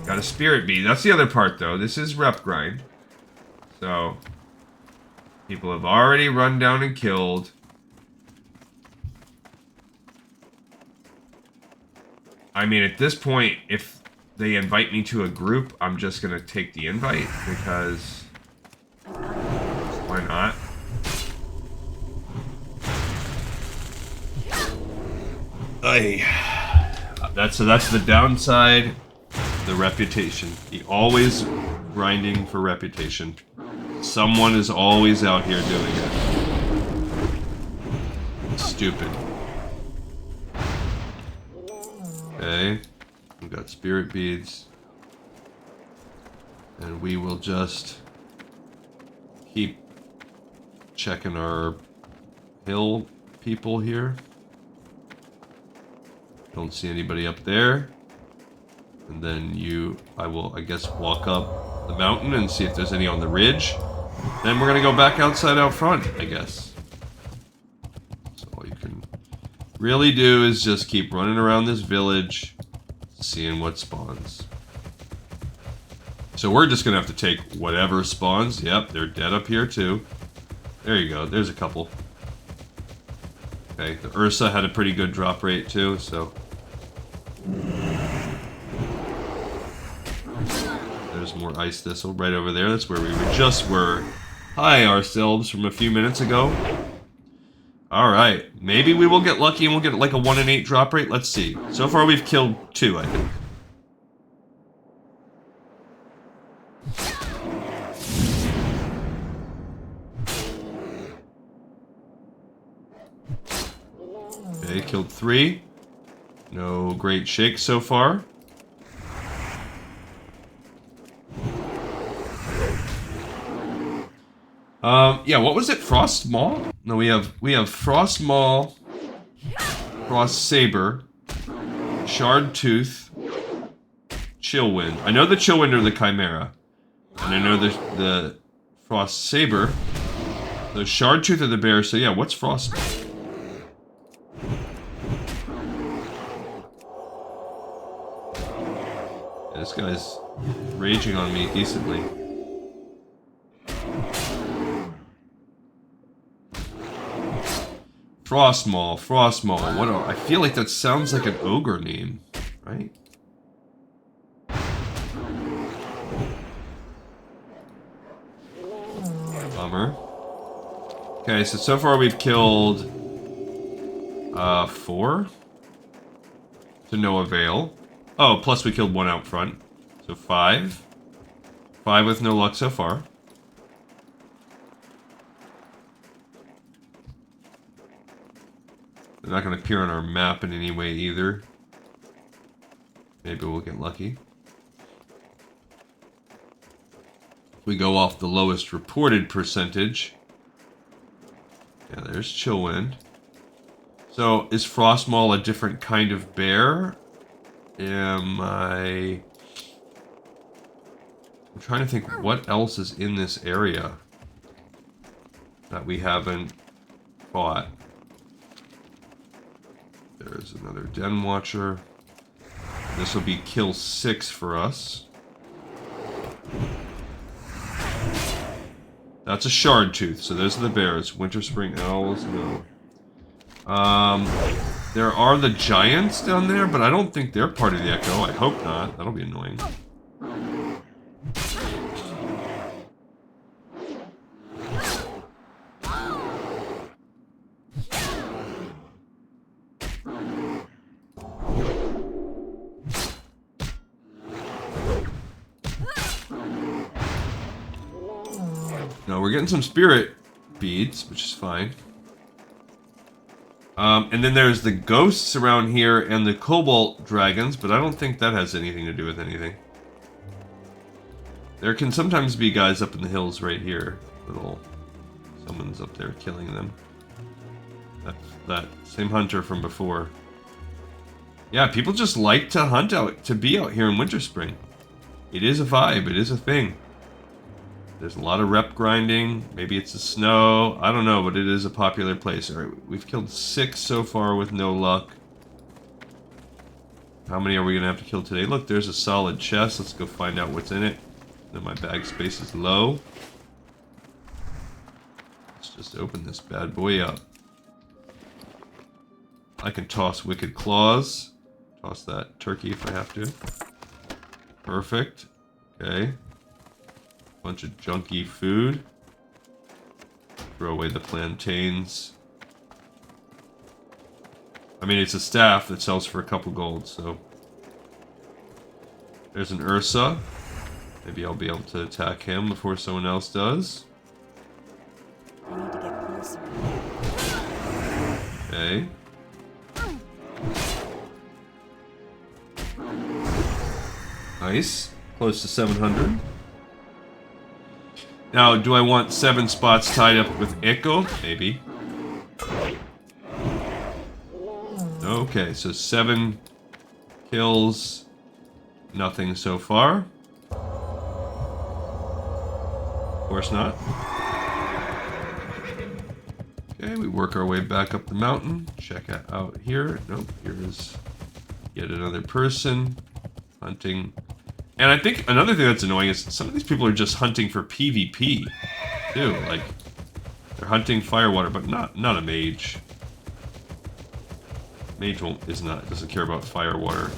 Got a Spirit Bead. That's the other part, though. This is rep grind. So... people have already run down and killed. I mean, at this point, if they invite me to a group, I'm just going to take the invite, because... why not? That's the downside. The reputation. He always grinding for reputation. Someone is always out here doing it. Stupid. Okay. We've got Spirit Beads. And we will just keep checking our hill people here. Don't see anybody up there. And then I will, I guess, walk up the mountain and see if there's any on the ridge. Then we're gonna go back outside out front, I guess. So all you can really do is just keep running around this village, seeing what spawns. So we're just gonna have to take whatever spawns. Yep, they're dead up here too. There you go, there's a couple. Okay, the Ursa had a pretty good drop rate too, so... there's more Ice Thistle right over there. That's where we just were high ourselves from a few minutes ago. Alright, maybe we will get lucky and we'll get like a 1 in 8 drop rate. Let's see. So far we've killed 2, I think. Okay, killed 3. No great shakes so far. Yeah, what was it? Frost Maul? No, we have Frost Maul, Frost Saber, Shardtooth, Chillwind. I know the Chillwind are the Chimera. And I know the Frost Saber. The Shardtooth are the bear, so yeah, what's Frost Maul? Yeah, this guy's raging on me decently. Frostmaw. I feel like that sounds like an ogre name, right? bummer. Okay, so far we've killed 4 to no avail. Oh, plus we killed 1 out front. So 5. 5 with no luck so far. They're not going to appear on our map in any way either. Maybe we'll get lucky. We go off the lowest reported percentage. Yeah, there's Chillwind. So, is Frostmaul a different kind of bear? I'm trying to think what else is in this area that we haven't fought. There's another Den Watcher. This will be kill 6 for us. That's a Shard Tooth, so those are the bears. Winterspring Owls, no. There are the giants down there, but I don't think they're part of the Echo. I hope not. That'll be annoying. No, we're getting some spirit beads, which is fine. And then there's the ghosts around here and the cobalt dragons, but I don't think that has anything to do with anything. There can sometimes be guys up in the hills right here. Someone's up there killing them. That same hunter from before. Yeah, people just like to hunt out, to be out here in Winterspring. It is a vibe, it is a thing. There's a lot of rep grinding. Maybe it's the snow. I don't know, but it is a popular place. Alright, we've killed 6 so far with no luck. How many are we going to have to kill today? Look, there's a solid chest. Let's go find out what's in it. Then my bag space is low. Let's just open this bad boy up. I can toss Wicked Claws. Toss that turkey if I have to. Perfect. Okay. Bunch of junky food. Throw away the plantains. I mean, it's a staff that sells for a couple gold, so... There's an Ursa. Maybe I'll be able to attack him before someone else does. I need to get closer. Okay. Nice. Close to 700. Now, do I want 7 spots tied up with E'ko? Maybe. Okay, so 7 kills. Nothing so far. Of course not. Okay, we work our way back up the mountain. Check it out here. Nope, here is yet another person hunting. And I think another thing that's annoying is some of these people are just hunting for PvP, too. Like, they're hunting firewater, but not a mage. Mage doesn't care about firewater.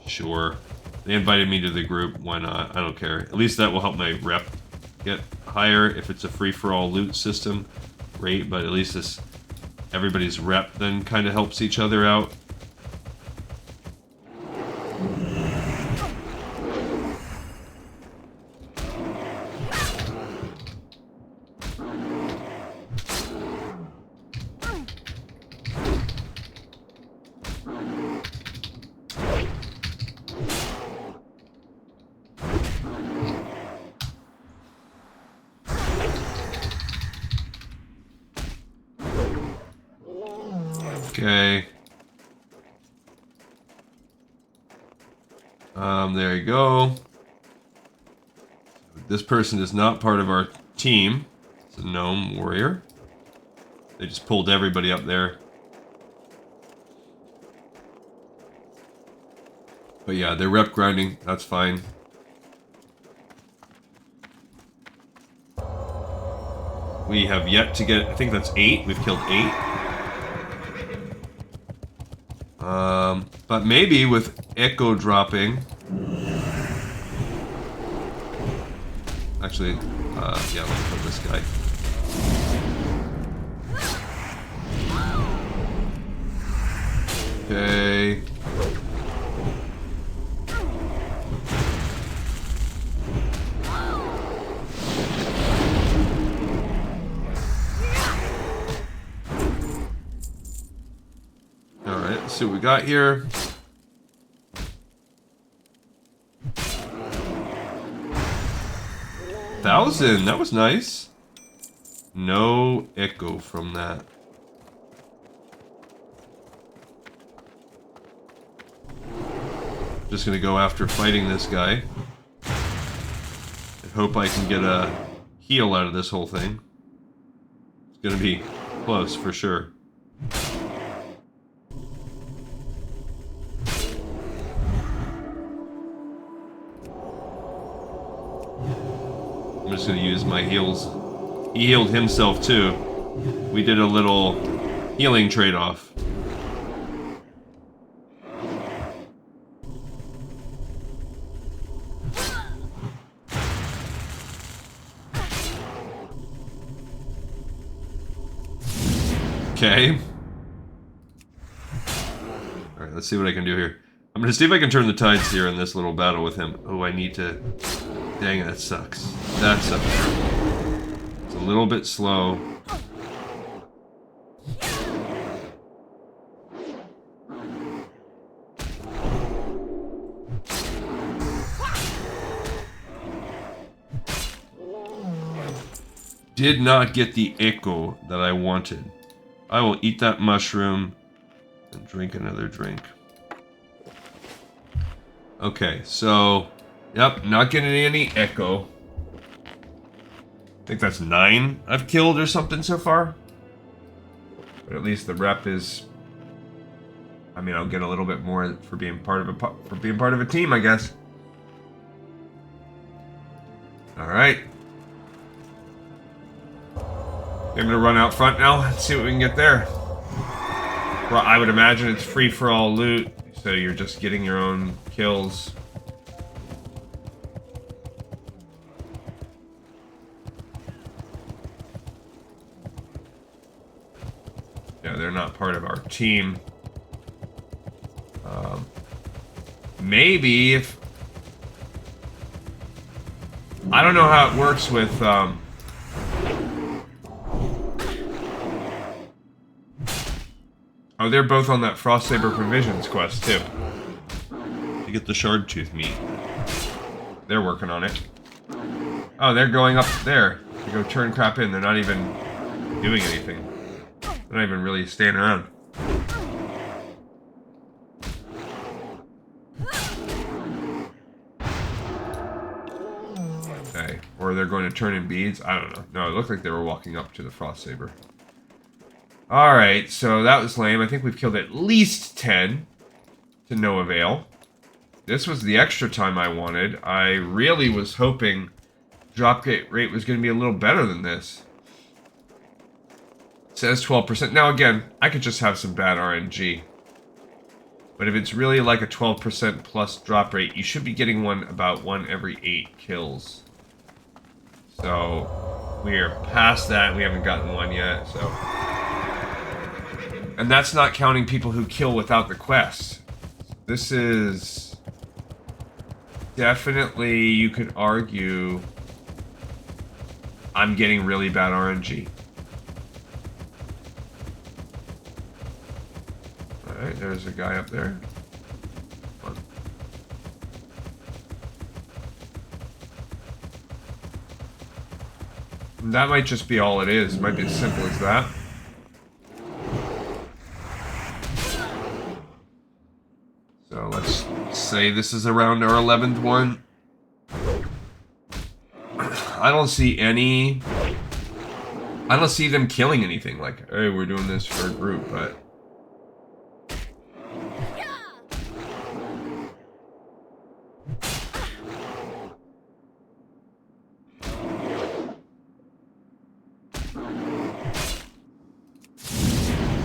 Sure. They invited me to the group, why not? I don't care. At least that will help my rep get higher. If it's a free-for-all loot system, great, but at least everybody's rep then kind of helps each other out. Okay. There you go. This person is not part of our team. It's a gnome warrior. They just pulled everybody up there. But yeah, they're rep grinding. That's fine. We have yet to get, I think that's 8. We've killed 8. But maybe with E'ko dropping, Actually, yeah, let me kill this guy. Okay. Alright, let's see what we got here. $1,000, that was nice. No echo from that. Just gonna go after fighting this guy. I hope I can get a heal out of this whole thing. It's gonna be close for sure. I'm just gonna use my heals. He healed himself too. We did a little healing trade-off. Okay. Alright, let's see what I can do here. I'm gonna see if I can turn the tides here in this little battle with him. Oh, I need to... Dang, that sucks. That sucks. It's a little bit slow. Did not get the E'ko that I wanted. I will eat that mushroom and drink another drink. Okay, so... Yep, not getting any E'ko. I think that's 9 I've killed or something so far. But at least the rep is... I mean, I'll get a little bit more for being part of a team, I guess. Alright. I'm gonna run out front now and see what we can get there. Well, I would imagine it's free for all loot, so you're just getting your own kills. Yeah, they're not part of our team. Maybe if... I don't know how it works with... Oh, they're both on that Frostsaber Provisions quest, too. To get the Shard Tooth meat. They're working on it. Oh, they're going up there to go turn crap in. They're not even doing anything. They're not even really staying around. Okay. Or they're going to turn in beads. I don't know. No, it looked like they were walking up to the Frostsaber. Alright, so that was lame. I think we've killed at least 10 to no avail. This was the extra time I wanted. I really was hoping drop rate was going to be a little better than this. It says 12%. Now again, I could just have some bad RNG. But if it's really like a 12% plus drop rate, you should be getting about one every 8 kills. So, we're past that. We haven't gotten one yet, so... And that's not counting people who kill without the quest. This is... Definitely, you could argue... I'm getting really bad RNG. Alright, there's a guy up there. Come on. That might just be all it is. It might be as simple as that. So let's say this is around our 11th one. I don't see any... I don't see them killing anything. Like, hey, we're doing this for a group, but...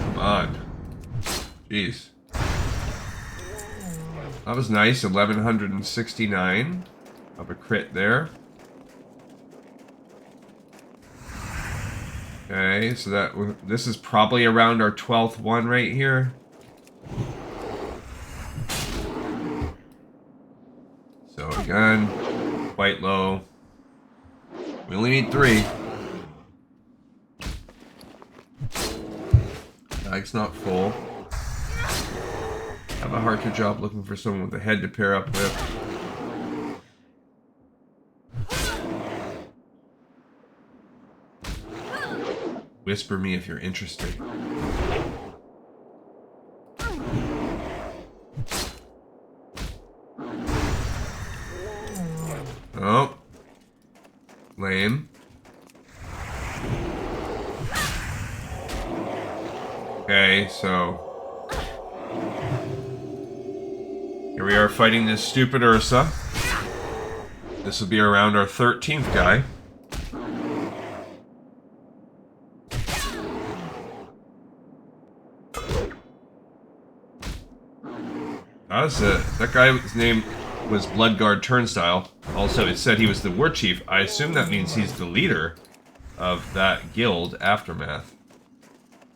Come on. Jeez. That was nice, 1169 of a crit there. Okay, so this is probably around our 12th one right here. So again, quite low. We only need 3. Bag's not full. Have a harker job looking for someone with a head to pair up with. Whisper me if you're interested. Oh. Lame. Okay, so here we are fighting this stupid Ursa. This will be around our 13th guy. That guy's name was Bloodguard Turnstile. Also, it said he was the war chief. I assume that means he's the leader of that guild, Aftermath.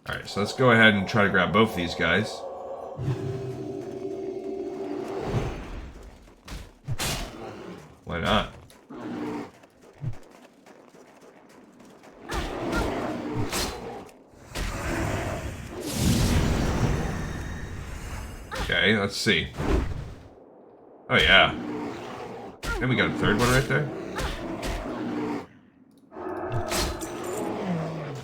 Alright, so let's go ahead and try to grab both of these guys. Why not? Okay, let's see. Oh yeah. And we got a 3rd one right there.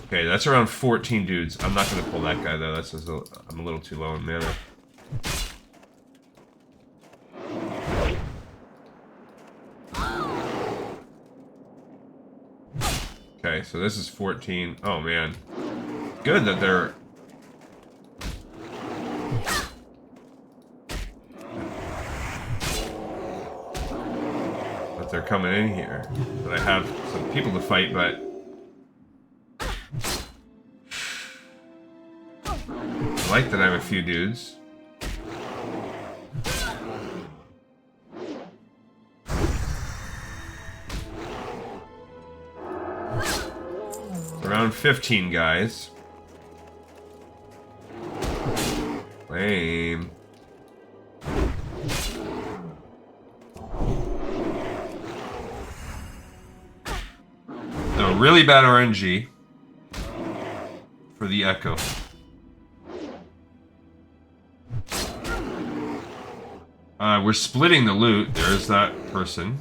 Okay, that's around 14 dudes. I'm not gonna pull that guy though. That's just I'm a little too low in mana. Okay, so this is 14. Oh man. Good that they're... they're coming in here. But I have some people to fight, but... I like that I have a few dudes. Around 15 guys. Lame. No, really bad RNG for the E'ko. We're splitting the loot. There's that person.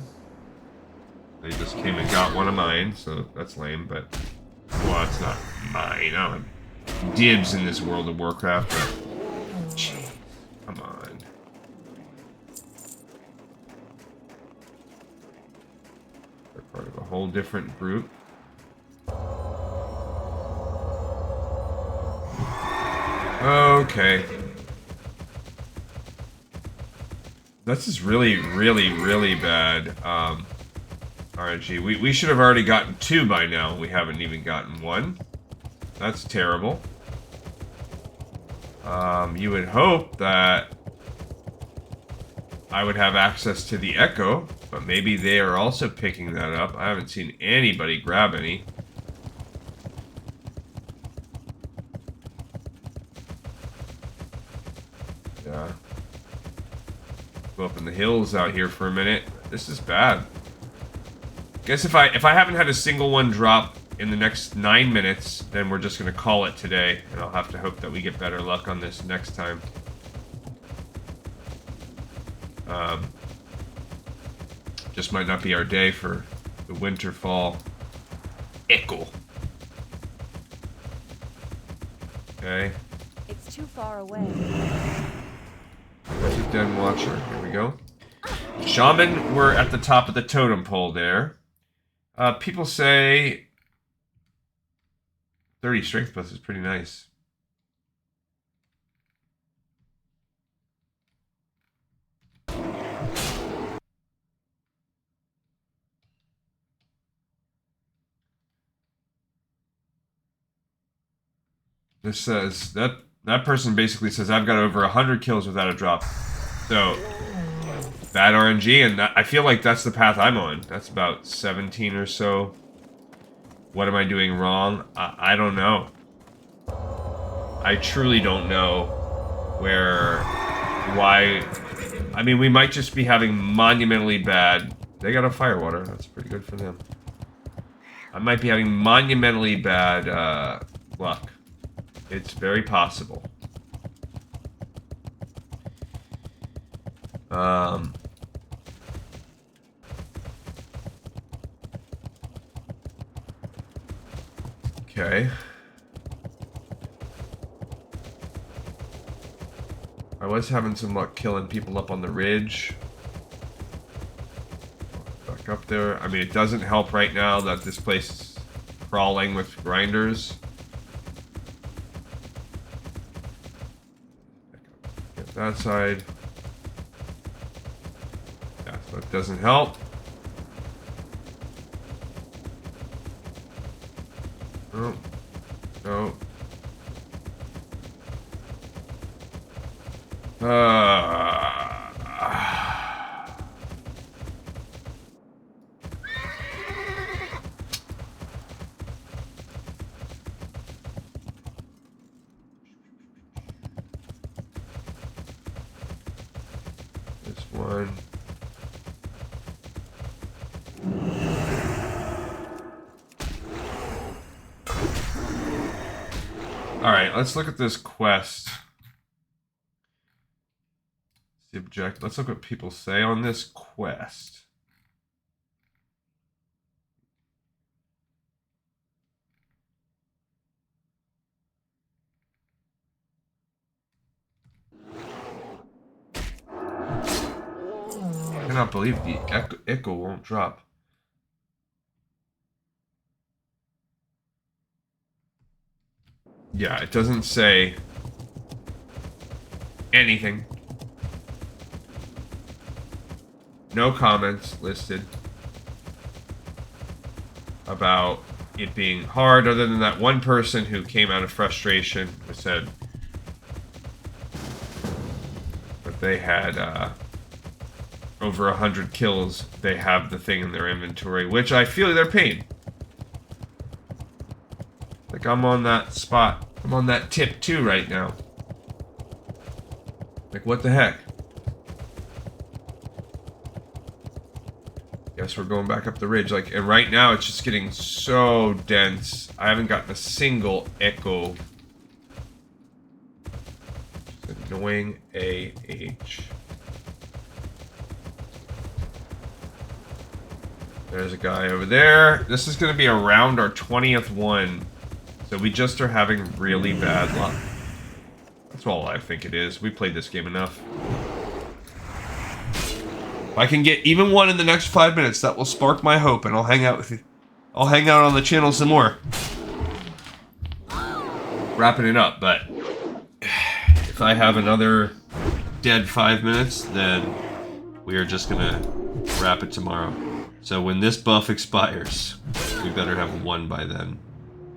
They just came and got one of mine, so that's lame, but... well, it's not mine. I don't have dibs in this World of Warcraft, but... jeez, come on. They're part of a whole different group. Okay. This is really, really, really bad RNG. We should have already gotten 2 by now. We haven't even gotten 1. That's terrible. You would hope that I would have access to the E'ko, but maybe they are also picking that up. I haven't seen anybody grab any. Yeah. Go up in the hills out here for a minute. This is bad. Guess if I haven't had a single one drop in the next 9 minutes, then we're just gonna call it today, and I'll have to hope that we get better luck on this next time. Just might not be our day for the Winterfall E'ko. Okay. It's too far away. There's a Den Watcher. Here we go. Shaman, we're at the top of the totem pole there. People say 30 strength plus is pretty nice. This says that person basically says I've got over 100 kills without a drop. So bad RNG, and I feel like that's the path I'm on. That's about 17 or so What am I doing wrong? I don't know. I truly don't know why. I mean, we might just be having monumentally bad... They got a firewater. That's pretty good for them. I might be having monumentally bad luck. It's very possible. Okay. I was having some luck killing people up on the ridge. Back up there. I mean, it doesn't help right now that this place is crawling with grinders. Get that side. Yeah, so it doesn't help. Oh. No. This one. Alright, let's look at this quest. The object. Let's look what people say on this quest. I cannot believe the E'ko won't drop. Yeah, it doesn't say anything. No comments listed about it being hard, other than that one person who came out of frustration and said that they had over 100 kills. They have the thing in their inventory, which I feel their pain. Like, I'm on that spot. I'm on that tip too right now. Like, what the heck? Guess we're going back up the ridge. Like, and right now it's just getting so dense. I haven't gotten a single E'ko. Just annoying AH. There's a guy over there. This is going to be around our 20th one. So we just are having really bad luck. That's all I think it is. We played this game enough. If I can get even one in the next 5 minutes, that will spark my hope, and I'll hang out with you. I'll hang out on the channel some more. Wrapping it up, but if I have another dead 5 minutes, then we are just gonna wrap it tomorrow. So when this buff expires, we better have one by then.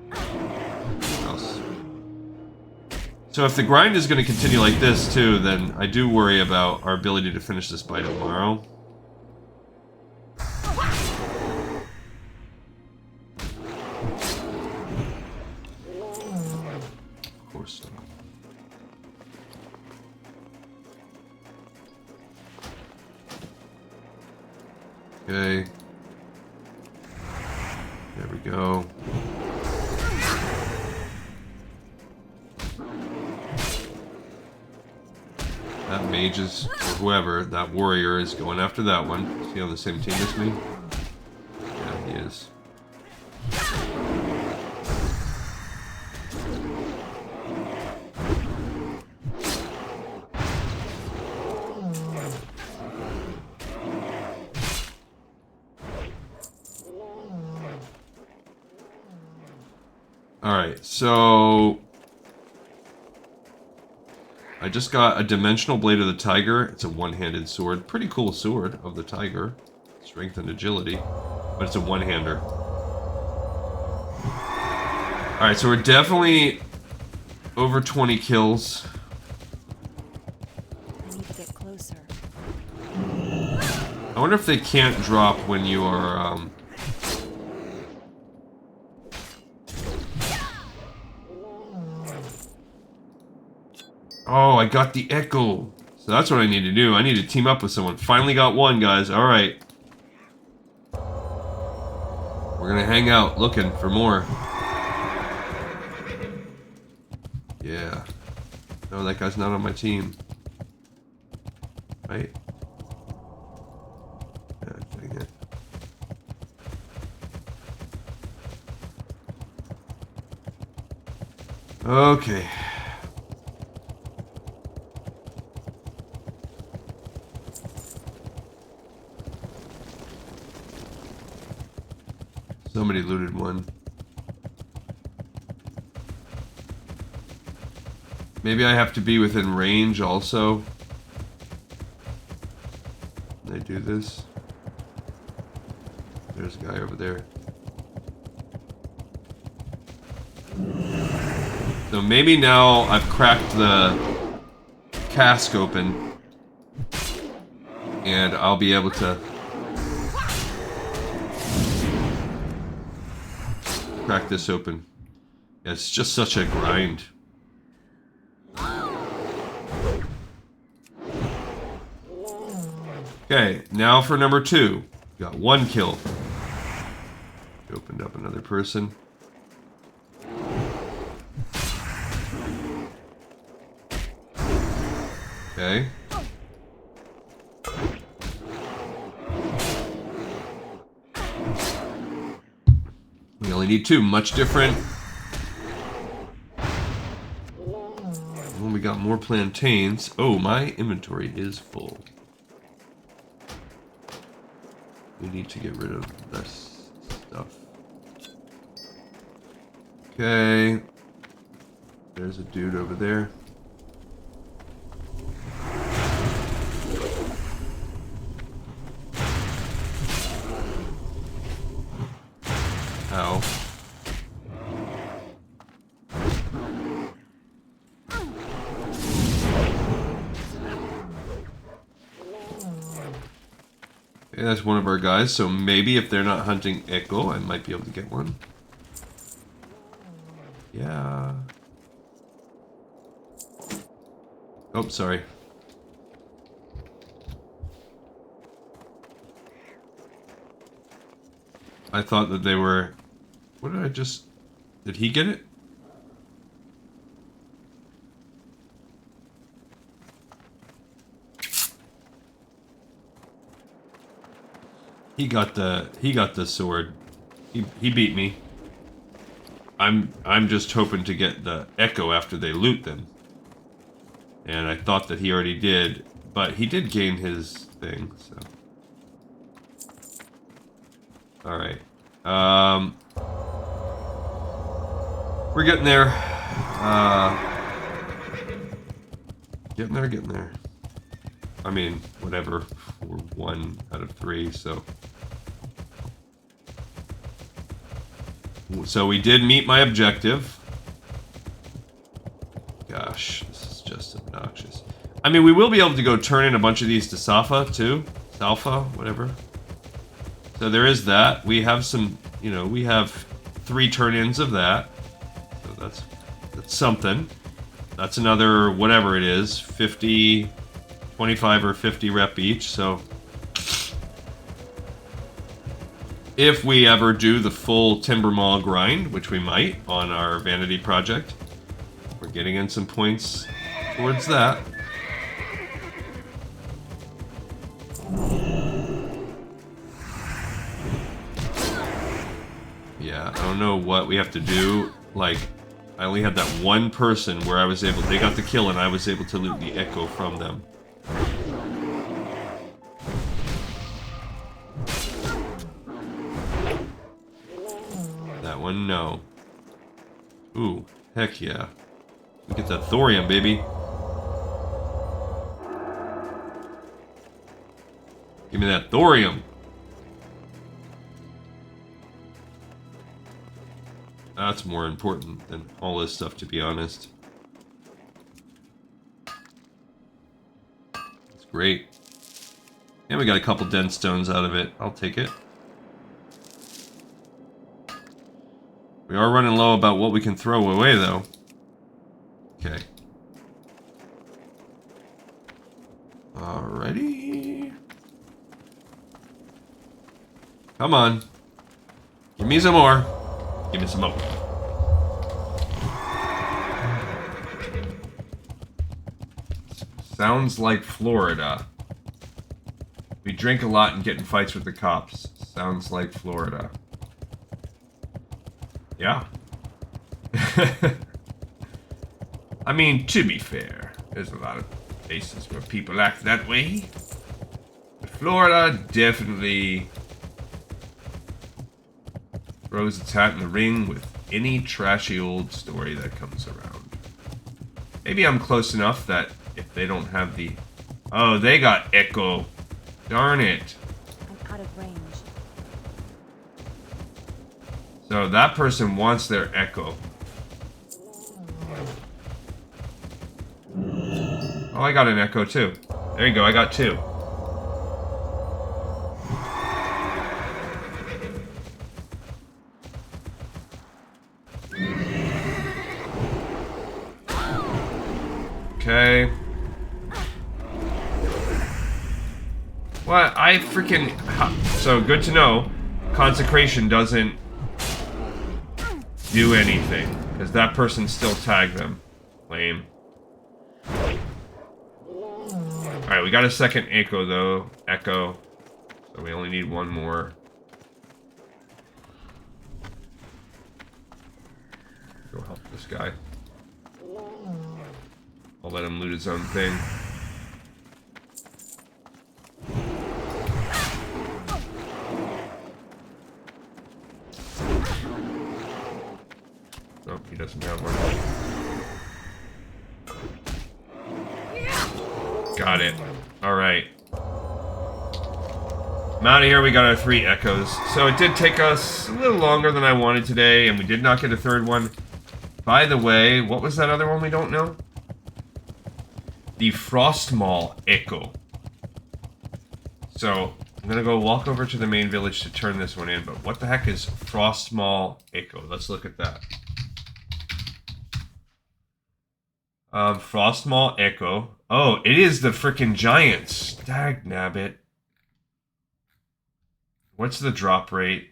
What else? So if the grind is going to continue like this too, then I do worry about our ability to finish this by tomorrow. Of course not. Okay. There we go. That mage is, or whoever, that warrior is going after that one. Is he on the same team as me? Yeah, he is. Alright, so I just got a Dimensional Blade of the Tiger. It's a one-handed sword. Pretty cool sword of the Tiger. Strength and agility. But it's a one-hander. Alright, so we're definitely over 20 kills. I need to get closer. I wonder if they can't drop when you are, Oh, I got the E'ko. So that's what I need to do. I need to team up with someone. Finally got one, guys. Alright. We're gonna hang out looking for more. Yeah. No, that guy's not on my team. Right? Yeah, dang it. Okay. Somebody looted one. Maybe I have to be within range also. Can I do this? There's a guy over there. So maybe now I've cracked the cask open and I'll be able to crack this open. Yeah, it's just such a grind. Okay, now for number 2. Got 1 kill. Opened up another person. Okay. We only need 2. Much different. Well, we got more plantains. Oh, my inventory is full. We need to get rid of this stuff. Okay. There's a dude over there. Ow. Okay, that's one of our guys, so maybe if they're not hunting E'ko, I might be able to get one. Yeah. Oh, sorry. I thought that they were... What did I just... Did he get it? He got the sword. He beat me. I'm just hoping to get the E'ko after they loot them. And I thought that he already did, but he did gain his thing, so. Alright. We're getting there. Getting there. I mean, whatever. We're 1 out of 3, so. So we did meet my objective. Gosh, this is just obnoxious. I mean, we will be able to go turn in a bunch of these to Safa, too. Salfa, whatever. So there is that. We have some, you know, we have 3 turn-ins of that. So that's something. That's another, whatever it is, 50, 25 or 50 rep each, so. If we ever do the full Timber Maw grind, which we might on our vanity project, we're getting in some points towards that. Yeah, I don't know what we have to do. Like, I only had that one person where I was able, they got the kill and I was able to loot the E'ko from them. That one, no. Ooh, heck yeah. Look at that thorium, baby. Give me that thorium. That's more important than all this stuff, to be honest. It's great. And we got a couple dense stones out of it. I'll take it. We are running low about what we can throw away, though. Okay. Alrighty. Come on. Give me some more. Give me some more. Sounds like Florida. We drink a lot and get in fights with the cops. Sounds like Florida. Yeah. I mean, to be fair, there's a lot of places where people act that way. But Florida definitely throws its hat in the ring with any trashy old story that comes around. Maybe I'm close enough that if they don't have the... Oh, they got E'ko. Darn it. I'm out of range. So that person wants their E'ko. Oh, I got an E'ko too. There you go, I got 2. Okay. What? I freaking... So, good to know. Consecration doesn't do anything. Because that person still tagged them. Lame. Alright, we got a second E'ko, though. E'ko. So we only need one more. Go help this guy. I'll let him loot his own thing. Nope, he doesn't have one. Got it. Alright. I'm out of here. We got our 3 E'kos. So it did take us a little longer than I wanted today, and we did not get a third one. By the way, what was that other one we don't know? The Frostmaw E'ko. So, I'm gonna go walk over to the main village to turn this one in, but what the heck is Frostmaw E'ko? Let's look at that. Frostmaw E'ko. Oh, it is the frickin' giants. Dagnabbit. What's the drop rate?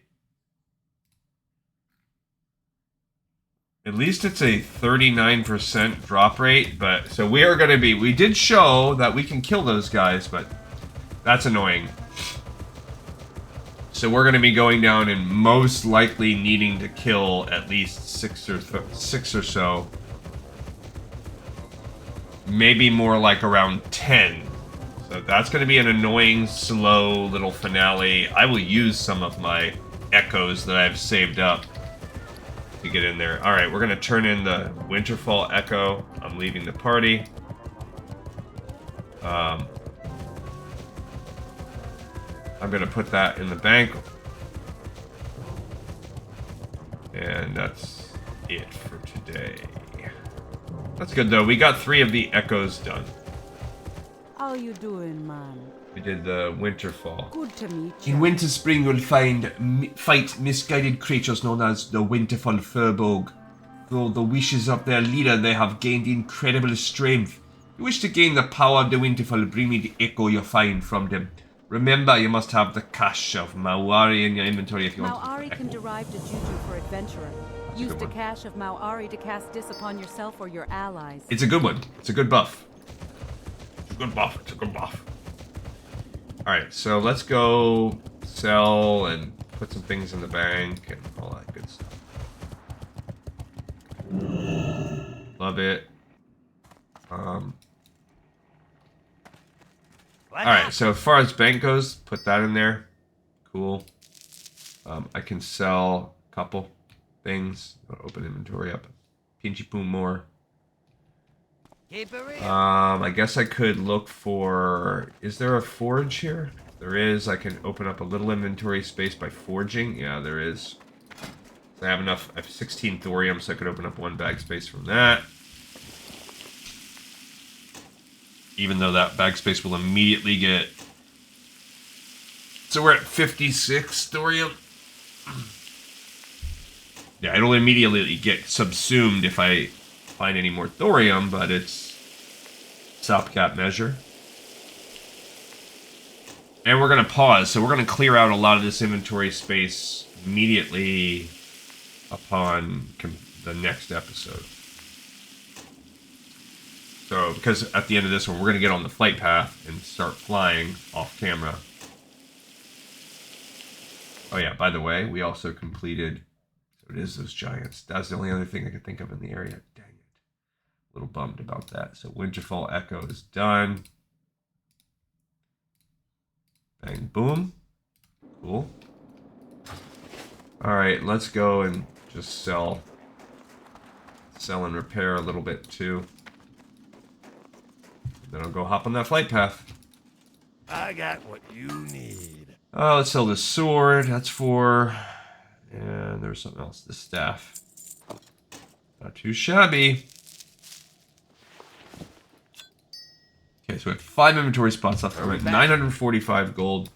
At least it's a 39% drop rate, but so we are going to be... We did show that we can kill those guys, but that's annoying. So we're going to be going down and most likely needing to kill at least 6 or so. Maybe more like around 10. So that's going to be an annoying, slow little finale. I will use some of my E'kos that I've saved up to get in there. Alright, we're going to turn in the Winterfall E'ko. I'm leaving the party. I'm going to put that in the bank. And that's it for today. That's good, though. We got 3 of the E'kos done. How you doing, man? We did the Winterfall. Good to meet In you. Winterspring, you'll fight misguided creatures known as the Winterfall Furbog. Through the wishes of their leader, they have gained incredible strength. If you wish to gain the power of the Winterfall, bring me the E'ko you find from them. Remember, you must have the cache of Mauari in your inventory if you want to. Mauari can derive the juju for adventurer. Use the cache of Mauari to cast dis upon yourself or your allies. It's a good one. It's a good buff. It's a good buff. It's a good buff. Alright, so let's go sell and put some things in the bank and all that good stuff. Love it. Alright, so as far as bank goes, put that in there. Cool. I can sell a couple things. I'll open inventory up. Pinchy poom more. Keep it real. I guess I could look for... Is there a forge here? There is. I can open up a little inventory space by forging. Yeah, there is. So I have enough. I have 16 thorium, so I could open up 1 bag space from that. Even though that bag space will immediately get... So we're at 56 thorium. Yeah, it'll immediately get subsumed if I find any more thorium, but it's stopgap measure. And we're going to pause. So we're going to clear out a lot of this inventory space immediately upon the next episode. So, because at the end of this one, we're going to get on the flight path and start flying off camera. Oh yeah, by the way, we also completed... So it is those giants. That's the only other thing I could think of in the area. Dang it. A little bummed about that. So Winterfall E'ko is done. Bang, boom. Cool. Alright, let's go and just sell and repair a little bit too. Then I'll go hop on that flight path. I got what you need. Let's sell this sword. That's for... And there's something else. The staff. Not too shabby. Okay, so we have 5 inventory spots left. We're at 945 gold.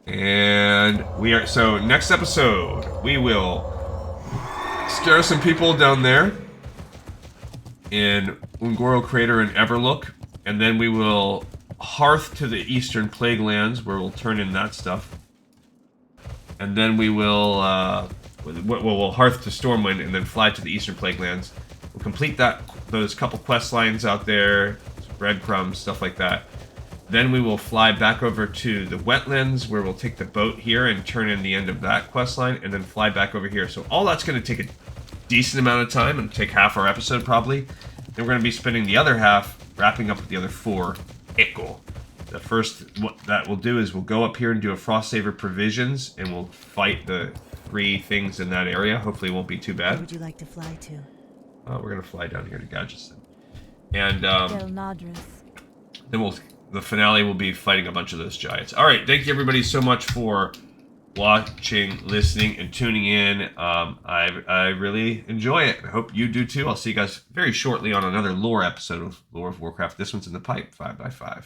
And we are... So, next episode, we will scare some people down there in Ungoro Crater and Everlook. And then we will hearth to the Eastern Plague Lands, where we'll turn in that stuff. And then we will... we'll hearth to Stormwind and then fly to the Eastern Plague Lands. We'll complete those couple quest lines out there, breadcrumbs, stuff like that. Then we will fly back over to the wetlands, where we'll take the boat here and turn in the end of that quest line, and then fly back over here. So all that's going to take a decent amount of time, and take half our episode probably. Then we're going to be spending the other half wrapping up with the other 4 E'ko. The first, what that we'll do is we'll go up here and do a Frost Saver Provisions, and we'll fight the 3 things in that area. Hopefully it won't be too bad. Where would you like to fly to? We're going to fly down here to Gadgeton. And Del Nadris. then the finale will be fighting a bunch of those giants. Alright, thank you everybody so much for watching, listening, and tuning in. I really enjoy it. I hope you do too. I'll see you guys very shortly on another lore episode of Lore of Warcraft. This one's in the pipe, 5x5.